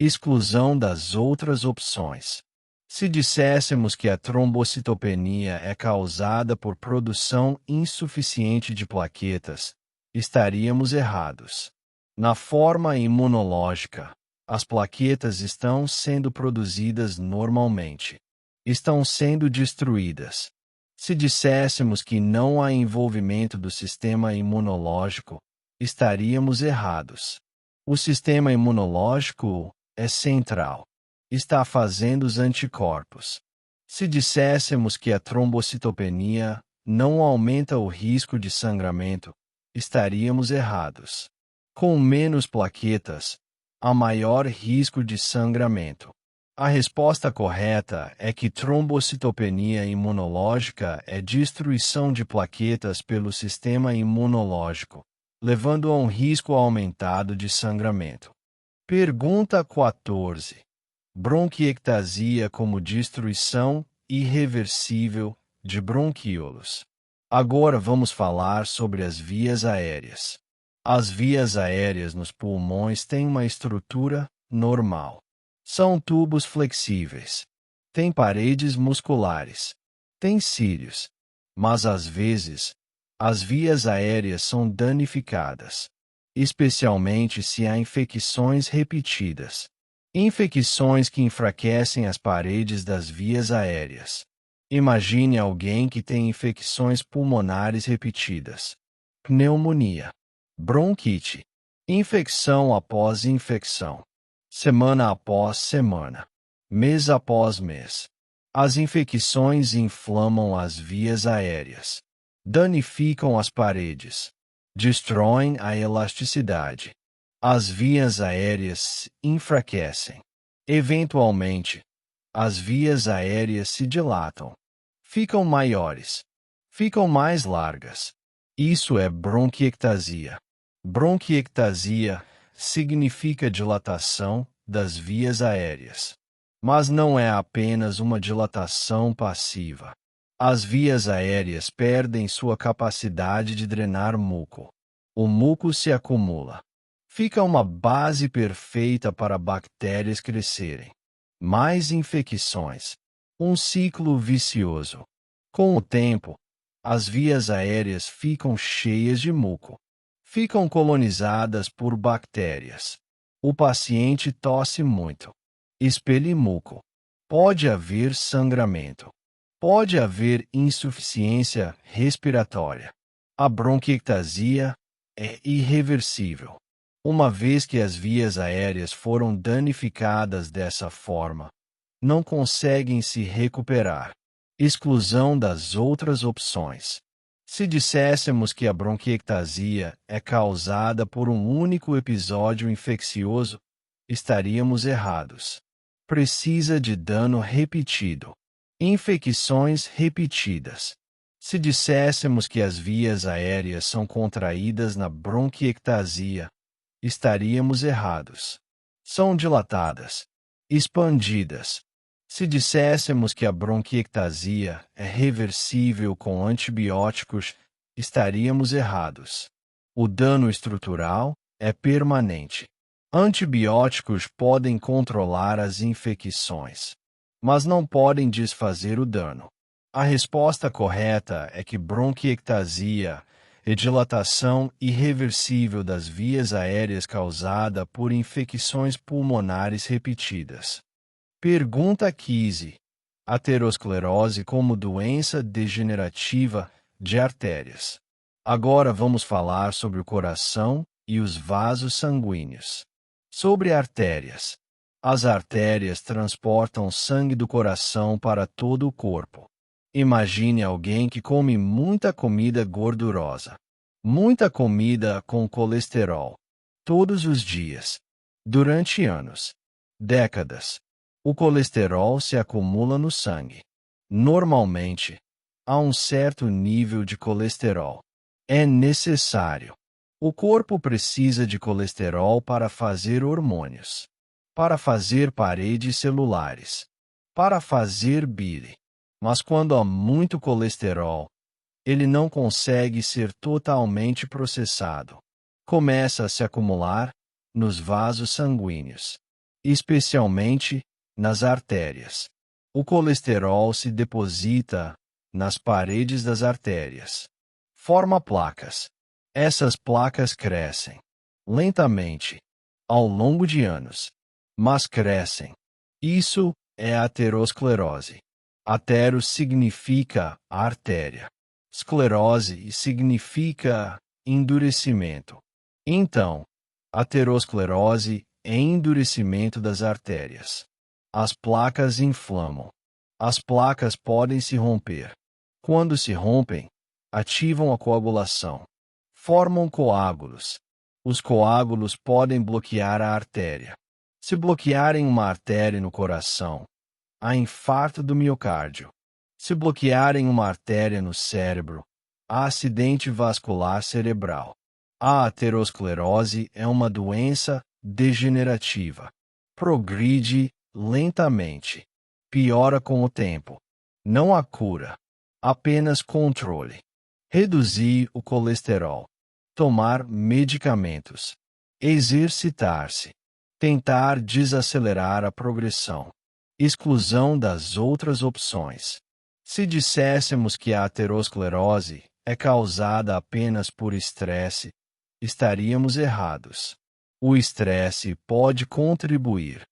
Exclusão das outras opções. Se disséssemos que a trombocitopenia é causada por produção insuficiente de plaquetas, estaríamos errados. Na forma imunológica, as plaquetas estão sendo produzidas normalmente. Estão sendo destruídas. Se disséssemos que não há envolvimento do sistema imunológico, estaríamos errados. O sistema imunológico é central. Está fazendo os anticorpos. Se disséssemos que a trombocitopenia não aumenta o risco de sangramento, estaríamos errados. Com menos plaquetas, há maior risco de sangramento. A resposta correta é que trombocitopenia imunológica é destruição de plaquetas pelo sistema imunológico, levando a um risco aumentado de sangramento. Pergunta 14. Bronquiectasia como destruição irreversível de bronquíolos. Agora vamos falar sobre as vias aéreas. As vias aéreas nos pulmões têm uma estrutura normal. São tubos flexíveis. Têm paredes musculares. Têm cílios. Mas às vezes, as vias aéreas são danificadas, especialmente se há infecções repetidas. Infecções que enfraquecem as paredes das vias aéreas. Imagine alguém que tem infecções pulmonares repetidas. Pneumonia. Bronquite. Infecção após infecção. Semana após semana. Mês após mês. As infecções inflamam as vias aéreas. Danificam as paredes. Destroem a elasticidade. As vias aéreas enfraquecem. Eventualmente, as vias aéreas se dilatam. Ficam maiores. Ficam mais largas. Isso é bronquiectasia. Bronquiectasia significa dilatação das vias aéreas. Mas não é apenas uma dilatação passiva. As vias aéreas perdem sua capacidade de drenar muco. O muco se acumula. Fica uma base perfeita para bactérias crescerem. Mais infecções. Um ciclo vicioso. Com o tempo, as vias aéreas ficam cheias de muco. Ficam colonizadas por bactérias. O paciente tosse muito. Expele muco. Pode haver sangramento. Pode haver insuficiência respiratória. A bronquiectasia é irreversível. Uma vez que as vias aéreas foram danificadas dessa forma, não conseguem se recuperar. Exclusão das outras opções. Se disséssemos que a bronquiectasia é causada por um único episódio infeccioso, estaríamos errados. Precisa de dano repetido. Infecções repetidas. Se disséssemos que as vias aéreas são contraídas na bronquiectasia, estaríamos errados. São dilatadas, expandidas. Se disséssemos que a bronquiectasia é reversível com antibióticos, estaríamos errados. O dano estrutural é permanente. Antibióticos podem controlar as infecções, mas não podem desfazer o dano. A resposta correta é que bronquiectasia é dilatação irreversível das vias aéreas causada por infecções pulmonares repetidas. Pergunta 15. Aterosclerose como doença degenerativa de artérias. Agora vamos falar sobre o coração e os vasos sanguíneos. Sobre artérias. As artérias transportam sangue do coração para todo o corpo. Imagine alguém que come muita comida gordurosa, muita comida com colesterol, todos os dias, durante anos, décadas. O colesterol se acumula no sangue. Normalmente, há um certo nível de colesterol. É necessário. O corpo precisa de colesterol para fazer hormônios, para fazer paredes celulares, para fazer bile. Mas quando há muito colesterol, ele não consegue ser totalmente processado. Começa a se acumular nos vasos sanguíneos, especialmente nas artérias. O colesterol se deposita nas paredes das artérias. Forma placas. Essas placas crescem lentamente ao longo de anos, mas crescem. Isso é aterosclerose. Atero significa artéria. Esclerose significa endurecimento. Então, aterosclerose é endurecimento das artérias. As placas inflamam. As placas podem se romper. Quando se rompem, ativam a coagulação. Formam coágulos. Os coágulos podem bloquear a artéria. Se bloquearem uma artéria no coração, há infarto do miocárdio. Se bloquearem uma artéria no cérebro, há acidente vascular cerebral. A aterosclerose é uma doença degenerativa. Progride lentamente. Piora com o tempo. Não há cura, apenas controle. Reduzir o colesterol. Tomar medicamentos. Exercitar-se. Tentar desacelerar a progressão. Exclusão das outras opções. Se disséssemos que a aterosclerose é causada apenas por estresse, estaríamos errados. O estresse pode contribuir,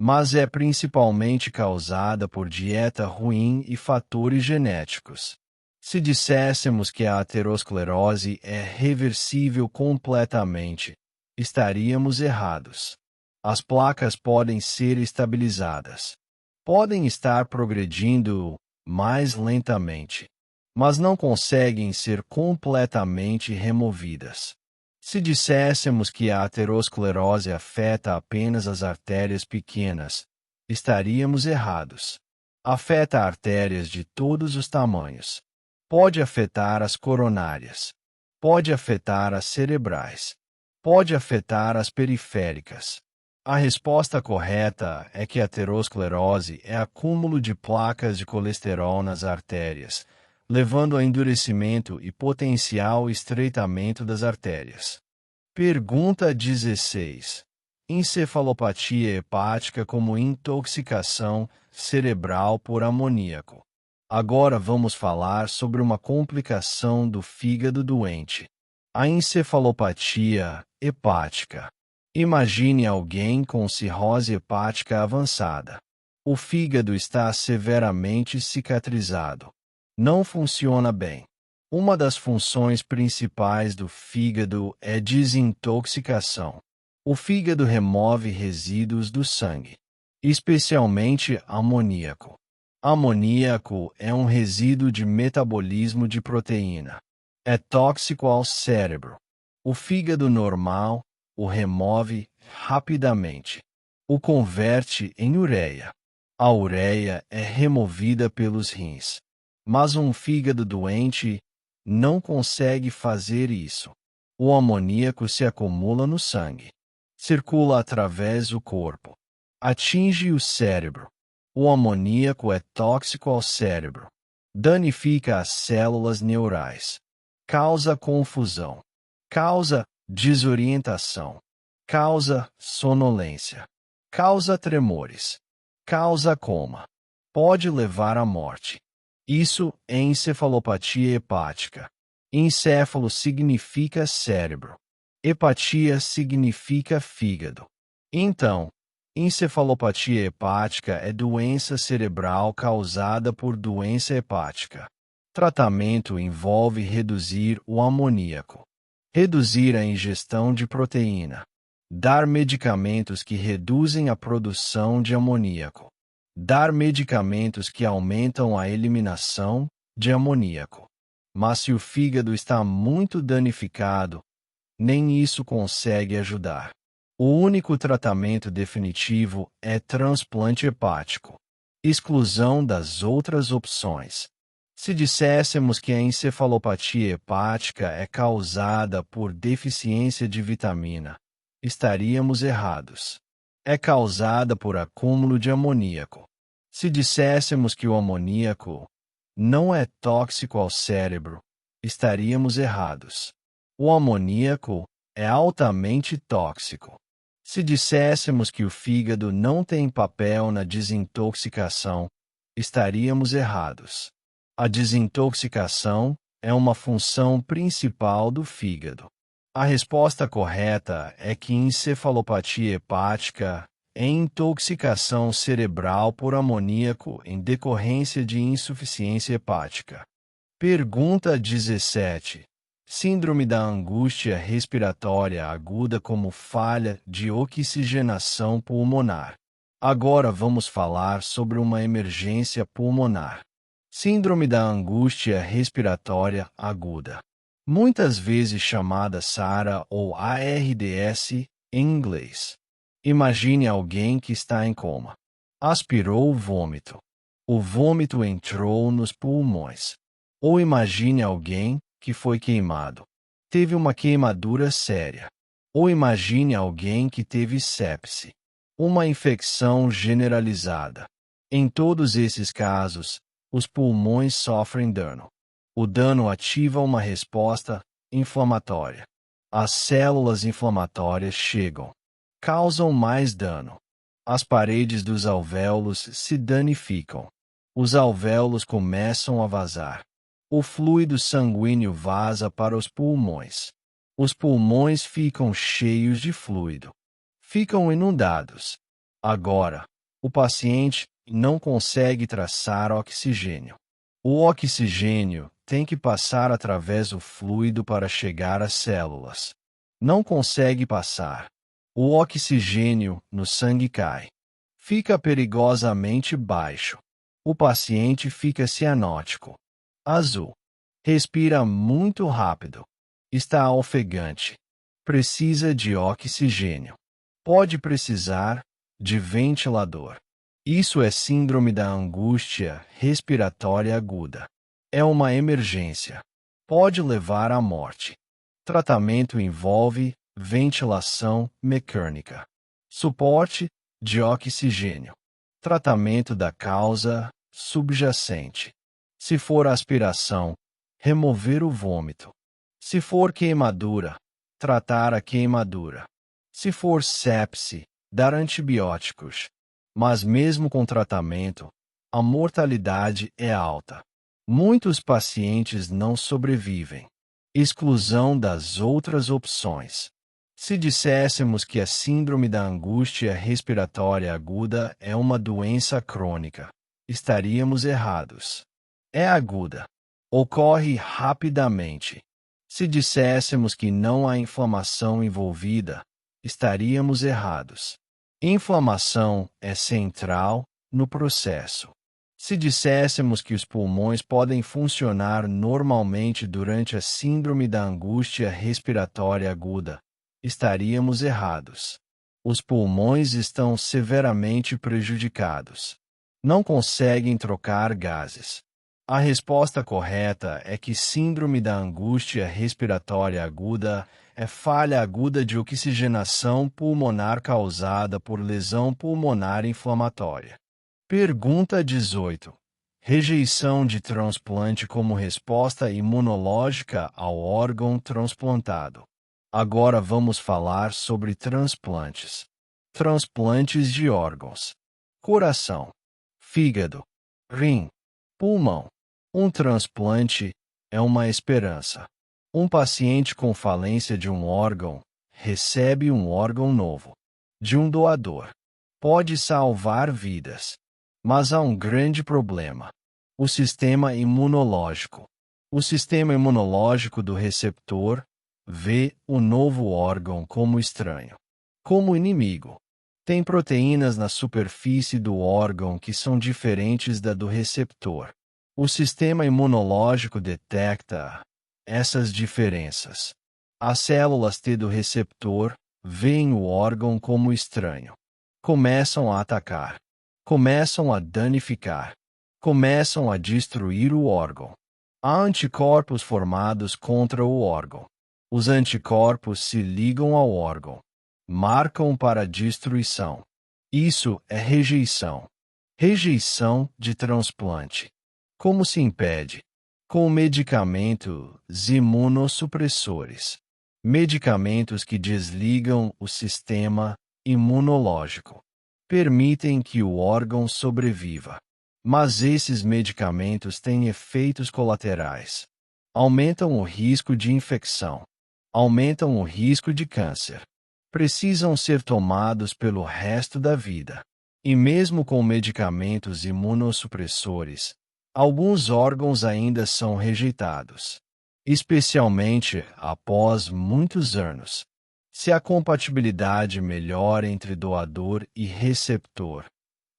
mas é principalmente causada por dieta ruim e fatores genéticos. Se disséssemos que a aterosclerose é reversível completamente, estaríamos errados. As placas podem ser estabilizadas. Podem estar progredindo mais lentamente, mas não conseguem ser completamente removidas. Se disséssemos que a aterosclerose afeta apenas as artérias pequenas, estaríamos errados. Afeta artérias de todos os tamanhos. Pode afetar as coronárias. Pode afetar as cerebrais. Pode afetar as periféricas. A resposta correta é que a aterosclerose é acúmulo de placas de colesterol nas artérias, levando a endurecimento e potencial estreitamento das artérias. Pergunta 16. Encefalopatia hepática como intoxicação cerebral por amoníaco. Agora vamos falar sobre uma complicação do fígado doente. A encefalopatia hepática. Imagine alguém com cirrose hepática avançada. O fígado está severamente cicatrizado. Não funciona bem. Uma das funções principais do fígado é desintoxicação. O fígado remove resíduos do sangue, especialmente amoníaco. Amoníaco é um resíduo de metabolismo de proteína. É tóxico ao cérebro. O fígado normal o remove rapidamente. O converte em ureia. A ureia é removida pelos rins. Mas um fígado doente não consegue fazer isso. O amoníaco se acumula no sangue. circula através do corpo, atinge o cérebro. O amoníaco é tóxico ao cérebro, danifica as células neurais, causa confusão, causa desorientação, causa sonolência, causa tremores, causa coma, pode levar à morte. Isso é encefalopatia hepática. Encéfalo significa cérebro. Hepatia significa fígado. Então, encefalopatia hepática é doença cerebral causada por doença hepática. Tratamento envolve reduzir o amoníaco, reduzir a ingestão de proteína, dar medicamentos que reduzem a produção de amoníaco, dar medicamentos que aumentam a eliminação de amoníaco. Mas se o fígado está muito danificado, nem isso consegue ajudar. O único tratamento definitivo é transplante hepático, exclusão das outras opções. Se disséssemos que a encefalopatia hepática é causada por deficiência de vitamina, estaríamos errados. É causada por acúmulo de amoníaco. Se disséssemos que o amoníaco não é tóxico ao cérebro, estaríamos errados. O amoníaco é altamente tóxico. Se disséssemos que o fígado não tem papel na desintoxicação, estaríamos errados. A desintoxicação é uma função principal do fígado. A resposta correta é que encefalopatia hepática é intoxicação cerebral por amoníaco em decorrência de insuficiência hepática. Pergunta 17. Síndrome da angústia respiratória aguda como falha de oxigenação pulmonar. Agora vamos falar sobre uma emergência pulmonar. Síndrome da angústia respiratória aguda, muitas vezes chamada SARA ou ARDS em inglês. Imagine alguém que está em coma. Aspirou o vômito. O vômito entrou nos pulmões. Ou imagine alguém que foi queimado. Teve uma queimadura séria. Ou imagine alguém que teve sepse. Uma infecção generalizada. Em todos esses casos, os pulmões sofrem dano. O dano ativa uma resposta inflamatória. As células inflamatórias chegam, causam mais dano. As paredes dos alvéolos se danificam. Os alvéolos começam a vazar. O fluido sanguíneo vaza para os pulmões. Os pulmões ficam cheios de fluido. Ficam inundados. Agora, o paciente não consegue traçar oxigênio. O oxigênio tem que passar através do fluido para chegar às células. Não consegue passar. O oxigênio no sangue cai. Fica perigosamente baixo. O paciente fica cianótico. Azul. Respira muito rápido. Está ofegante. Precisa de oxigênio. Pode precisar de ventilador. Isso é síndrome da angústia respiratória aguda. É uma emergência. Pode levar à morte. Tratamento envolve ventilação mecânica, suporte de oxigênio, tratamento da causa subjacente. Se for aspiração, remover o vômito. Se for queimadura, tratar a queimadura. Se for sepse, dar antibióticos. Mas mesmo com tratamento, a mortalidade é alta. Muitos pacientes não sobrevivem. Exclusão das outras opções. Se disséssemos que a síndrome da angústia respiratória aguda é uma doença crônica, estaríamos errados. É aguda. Ocorre rapidamente. Se disséssemos que não há inflamação envolvida, estaríamos errados. Inflamação é central no processo. Se disséssemos que os pulmões podem funcionar normalmente durante a síndrome da angústia respiratória aguda, estaríamos errados. Os pulmões estão severamente prejudicados. Não conseguem trocar gases. A resposta correta é que síndrome da angústia respiratória aguda é falha aguda de oxigenação pulmonar causada por lesão pulmonar inflamatória. Pergunta 18. Rejeição de transplante como resposta imunológica ao órgão transplantado. Agora vamos falar sobre transplantes. Transplantes de órgãos: coração, fígado, rim, pulmão. Um transplante é uma esperança. Um paciente com falência de um órgão recebe um órgão novo de um doador. Pode salvar vidas. Mas há um grande problema: o sistema imunológico. O sistema imunológico do receptor vê o novo órgão como estranho, como inimigo. Tem proteínas na superfície do órgão que são diferentes da do receptor. O sistema imunológico detecta essas diferenças. As células T do receptor veem o órgão como estranho. Começam a atacar. Começam a danificar. Começam a destruir o órgão. Há anticorpos formados contra o órgão. Os anticorpos se ligam ao órgão. Marcam para destruição. Isso é rejeição. Rejeição de transplante. Como se impede? Com medicamentos imunossupressores. Medicamentos que desligam o sistema imunológico. Permitem que o órgão sobreviva. Mas esses medicamentos têm efeitos colaterais. Aumentam o risco de infecção. Aumentam o risco de câncer. Precisam ser tomados pelo resto da vida. E mesmo com medicamentos imunossupressores, alguns órgãos ainda são rejeitados, especialmente após muitos anos. Se a compatibilidade melhora entre doador e receptor,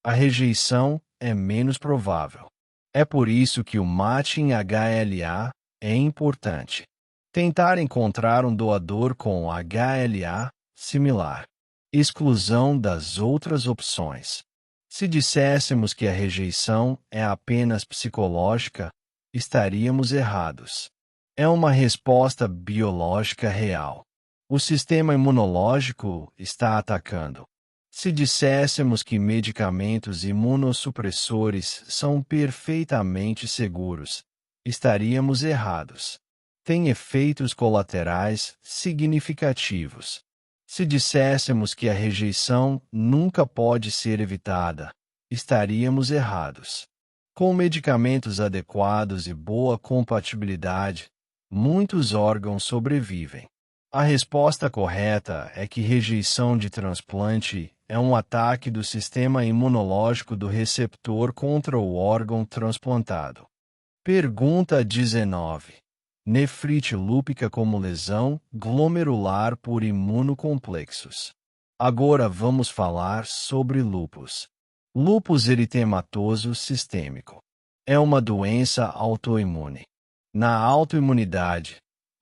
a rejeição é menos provável. É por isso que o matching HLA é importante. Tentar encontrar um doador com HLA similar. Exclusão das outras opções. Se disséssemos que a rejeição é apenas psicológica, estaríamos errados. É uma resposta biológica real. O sistema imunológico está atacando. Se disséssemos que medicamentos imunossupressores são perfeitamente seguros, estaríamos errados. Tem efeitos colaterais significativos. Se disséssemos que a rejeição nunca pode ser evitada, estaríamos errados. Com medicamentos adequados e boa compatibilidade, muitos órgãos sobrevivem. A resposta correta é que rejeição de transplante é um ataque do sistema imunológico do receptor contra o órgão transplantado. Pergunta 19. Nefrite lúpica como lesão glomerular por imunocomplexos. Agora vamos falar sobre lúpus. Lúpus eritematoso sistêmico. É uma doença autoimune. Na autoimunidade,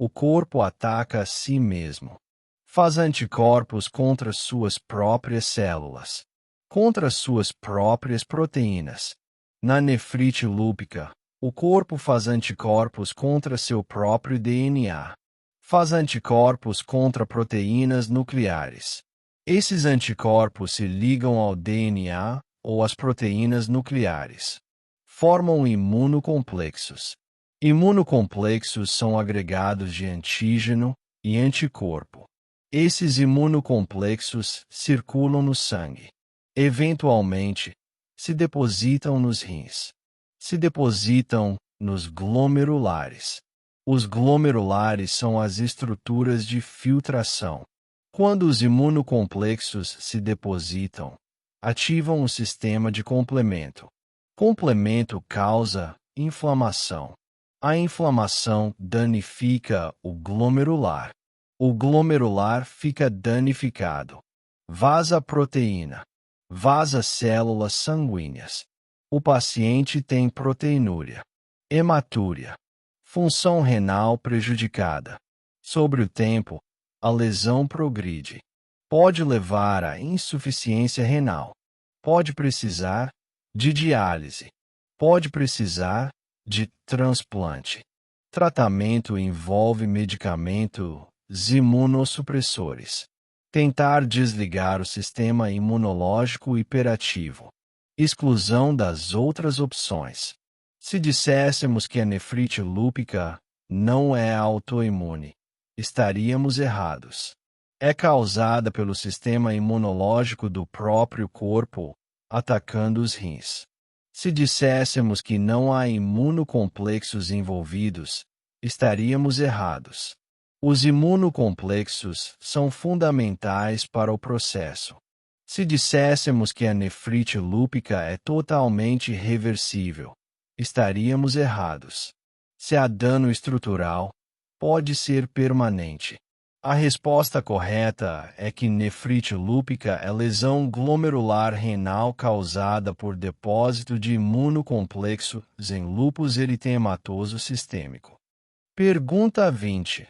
o corpo ataca a si mesmo. Faz anticorpos contra suas próprias células, contra suas próprias proteínas. Na nefrite lúpica, o corpo faz anticorpos contra seu próprio DNA. Faz anticorpos contra proteínas nucleares. Esses anticorpos se ligam ao DNA ou às proteínas nucleares. Formam imunocomplexos. Imunocomplexos são agregados de antígeno e anticorpo. Esses imunocomplexos circulam no sangue. Eventualmente, se depositam nos rins. Se depositam nos glomerulares. Os glomerulares são as estruturas de filtração. Quando os imunocomplexos se depositam, ativam o sistema de complemento. Complemento causa inflamação. A inflamação danifica o glomerular. O glomerular fica danificado. Vaza proteína. Vaza células sanguíneas. O paciente tem proteinúria. Hematúria. Função renal prejudicada. Sobre o tempo, a lesão progride. Pode levar à insuficiência renal. Pode precisar de diálise. Pode precisar de transplante. Tratamento envolve medicamento imunossupressores. Tentar desligar o sistema imunológico hiperativo. Exclusão das outras opções. Se disséssemos que a nefrite lúpica não é autoimune, estaríamos errados. É causada pelo sistema imunológico do próprio corpo, atacando os rins. Se disséssemos que não há imunocomplexos envolvidos, estaríamos errados. Os imunocomplexos são fundamentais para o processo. Se disséssemos que a nefrite lúpica é totalmente reversível, estaríamos errados. Se há dano estrutural, pode ser permanente. A resposta correta é que nefrite lúpica é lesão glomerular renal causada por depósito de imunocomplexos em lúpus eritematoso sistêmico. Pergunta 20.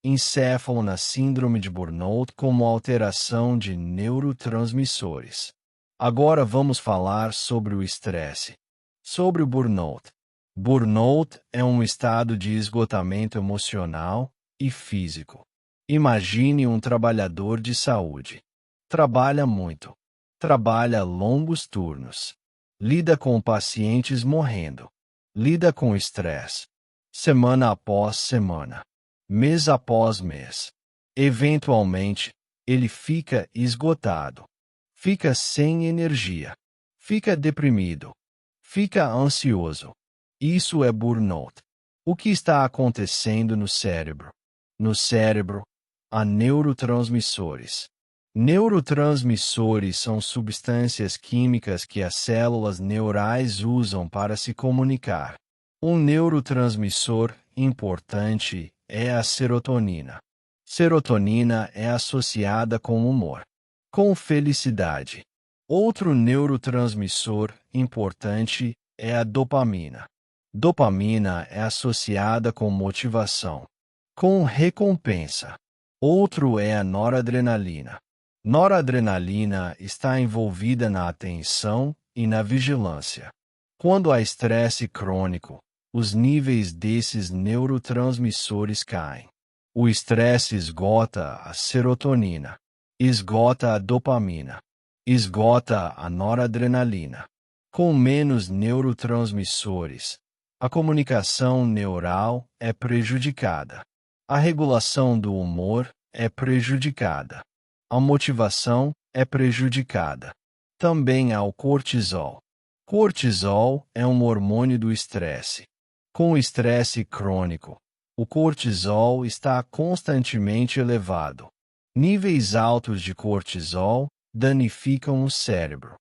Encéfalo na síndrome de Burnout como alteração de neurotransmissores. Agora vamos falar sobre o estresse. Sobre o burnout. Burnout é um estado de esgotamento emocional e físico. Imagine um trabalhador de saúde. Trabalha muito. Trabalha longos turnos. Lida com pacientes morrendo. Lida com estresse. Semana após semana. Mês após mês. Eventualmente, ele fica esgotado. Fica sem energia. Fica deprimido. Fica ansioso. Isso é burnout. O que está acontecendo no cérebro? No cérebro, há neurotransmissores. Neurotransmissores são substâncias químicas que as células neurais usam para se comunicar. Um neurotransmissor importante é a serotonina. Serotonina é associada com humor, com felicidade. Outro neurotransmissor importante é a dopamina. Dopamina é associada com motivação, com recompensa. Outro é a noradrenalina. Noradrenalina está envolvida na atenção e na vigilância. Quando há estresse crônico, os níveis desses neurotransmissores caem. O estresse esgota a serotonina, esgota a dopamina, esgota a noradrenalina. Com menos neurotransmissores, a comunicação neural é prejudicada. A regulação do humor é prejudicada. A motivação é prejudicada. Também há o cortisol. Cortisol é um hormônio do estresse. Com o estresse crônico, o cortisol está constantemente elevado. Níveis altos de cortisol danificam o cérebro,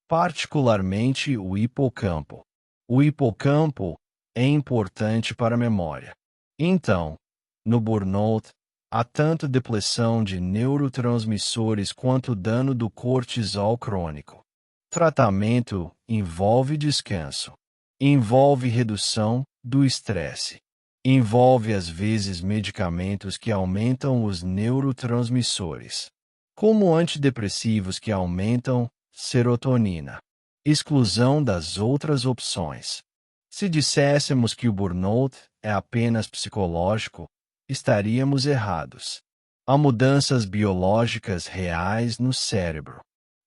particularmente o hipocampo. O hipocampo é importante para a memória. Então, no burnout, há tanto depleção de neurotransmissores quanto dano do cortisol crônico. Tratamento envolve descanso, envolve redução do estresse, envolve às vezes medicamentos que aumentam os neurotransmissores, como antidepressivos que aumentam serotonina. Exclusão das outras opções. Se disséssemos que o burnout é apenas psicológico, estaríamos errados. Há mudanças biológicas reais no cérebro.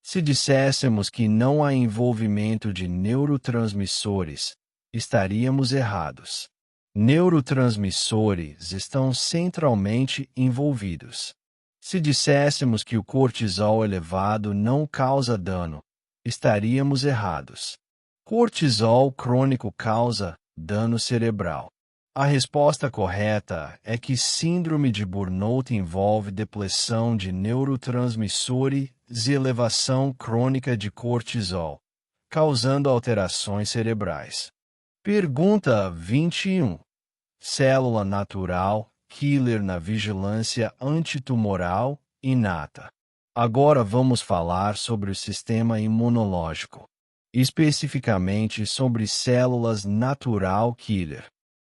Se disséssemos que não há envolvimento de neurotransmissores, estaríamos errados. Neurotransmissores estão centralmente envolvidos. Se disséssemos que o cortisol elevado não causa dano, estaríamos errados. Cortisol crônico causa dano cerebral. A resposta correta é que síndrome de burnout envolve depleção de neurotransmissores e elevação crônica de cortisol, causando alterações cerebrais. Pergunta 21. Célula natural, killer na vigilância antitumoral inata. Agora vamos falar sobre o sistema imunológico, especificamente sobre células natural killer.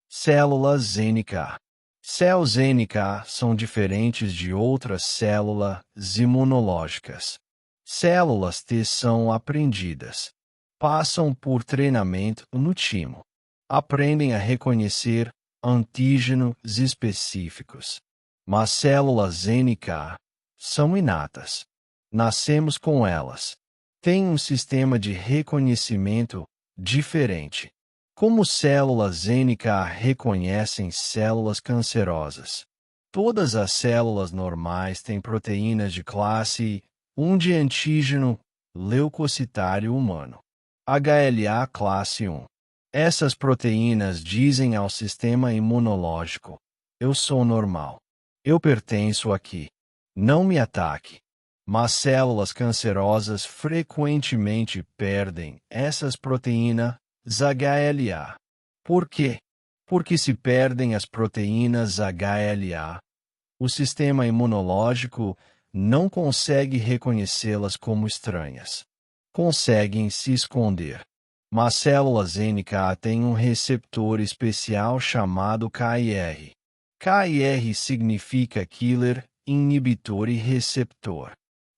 Células NK. Células NK são diferentes de outras células imunológicas. Células T são aprendidas. Passam por treinamento no timo. Aprendem a reconhecer antígenos específicos. mas células NK são inatas. Nascemos com elas. Têm um sistema de reconhecimento diferente. Como células NK reconhecem células cancerosas? Todas as células normais têm proteínas de classe 1 de antígeno leucocitário humano. HLA classe 1. Essas proteínas dizem ao sistema imunológico: eu sou normal. Eu pertenço aqui. Não me ataque. Mas células cancerosas frequentemente perdem essas proteínas HLA. Por quê? Porque se perdem as proteínas HLA, o sistema imunológico não consegue reconhecê-las como estranhas. Conseguem se esconder. Mas células NK têm um receptor especial chamado KIR. KIR significa Killer Inhibitor e Receptor.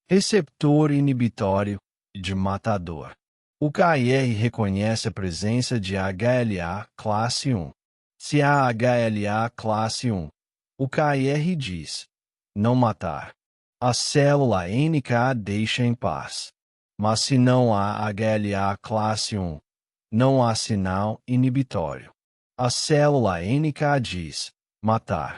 Receptor inibitório de matador. O KIR reconhece a presença de HLA classe 1. Se há HLA classe 1, o KIR diz: não matar. A célula NK deixa em paz. Mas se não há HLA classe 1, não há sinal inibitório. A célula NK diz: matar.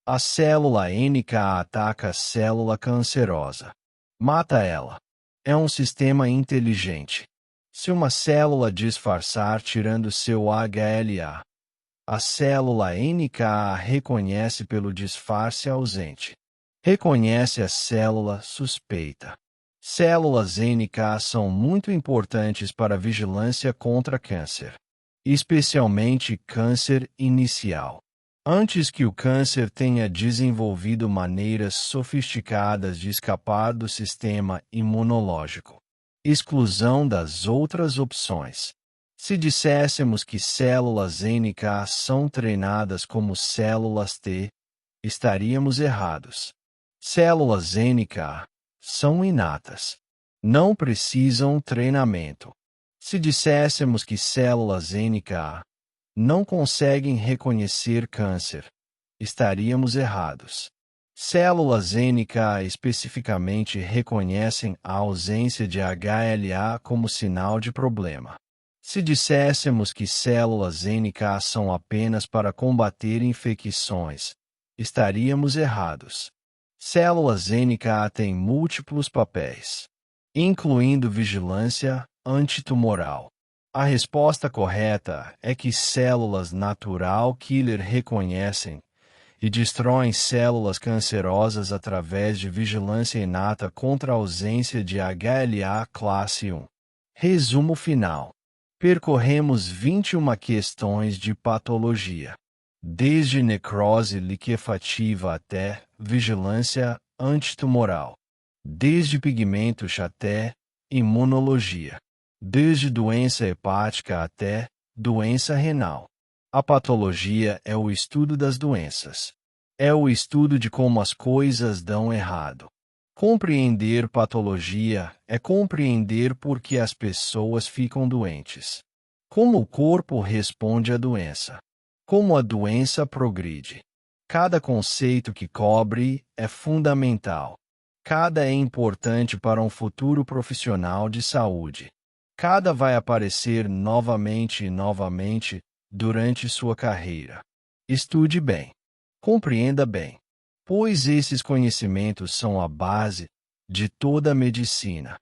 A célula NK ataca a célula cancerosa. Mata ela. É um sistema inteligente. Se uma célula disfarçar tirando seu HLA, a célula NK a reconhece pelo disfarce ausente. Reconhece a célula suspeita. Células NK são muito importantes para a vigilância contra câncer, especialmente câncer inicial. Antes que o câncer tenha desenvolvido maneiras sofisticadas de escapar do sistema imunológico. Exclusão das outras opções. Se disséssemos que células NK são treinadas como células T, estaríamos errados. Células NK são inatas. Não precisam treinamento. Se disséssemos que células NK não conseguem reconhecer câncer, estaríamos errados. Células NK especificamente reconhecem a ausência de HLA como sinal de problema. Se disséssemos que células NK são apenas para combater infecções, estaríamos errados. Células NK têm múltiplos papéis, incluindo vigilância antitumoral. A resposta correta é que células natural killer reconhecem e destroem células cancerosas através de vigilância inata contra a ausência de HLA classe 1. Resumo final. Percorremos 21 questões de patologia, desde necrose liquefativa até vigilância antitumoral, desde pigmentos até imunologia, desde doença hepática até doença renal. A patologia é o estudo das doenças. É o estudo de como as coisas dão errado. Compreender patologia é compreender por que as pessoas ficam doentes. Como o corpo responde à doença. Como a doença progride. Cada conceito que cobre é fundamental. Cada é importante para um futuro profissional de saúde. Cada vai aparecer novamente e novamente durante sua carreira. Estude bem. Compreenda bem, pois esses conhecimentos são a base de toda a medicina.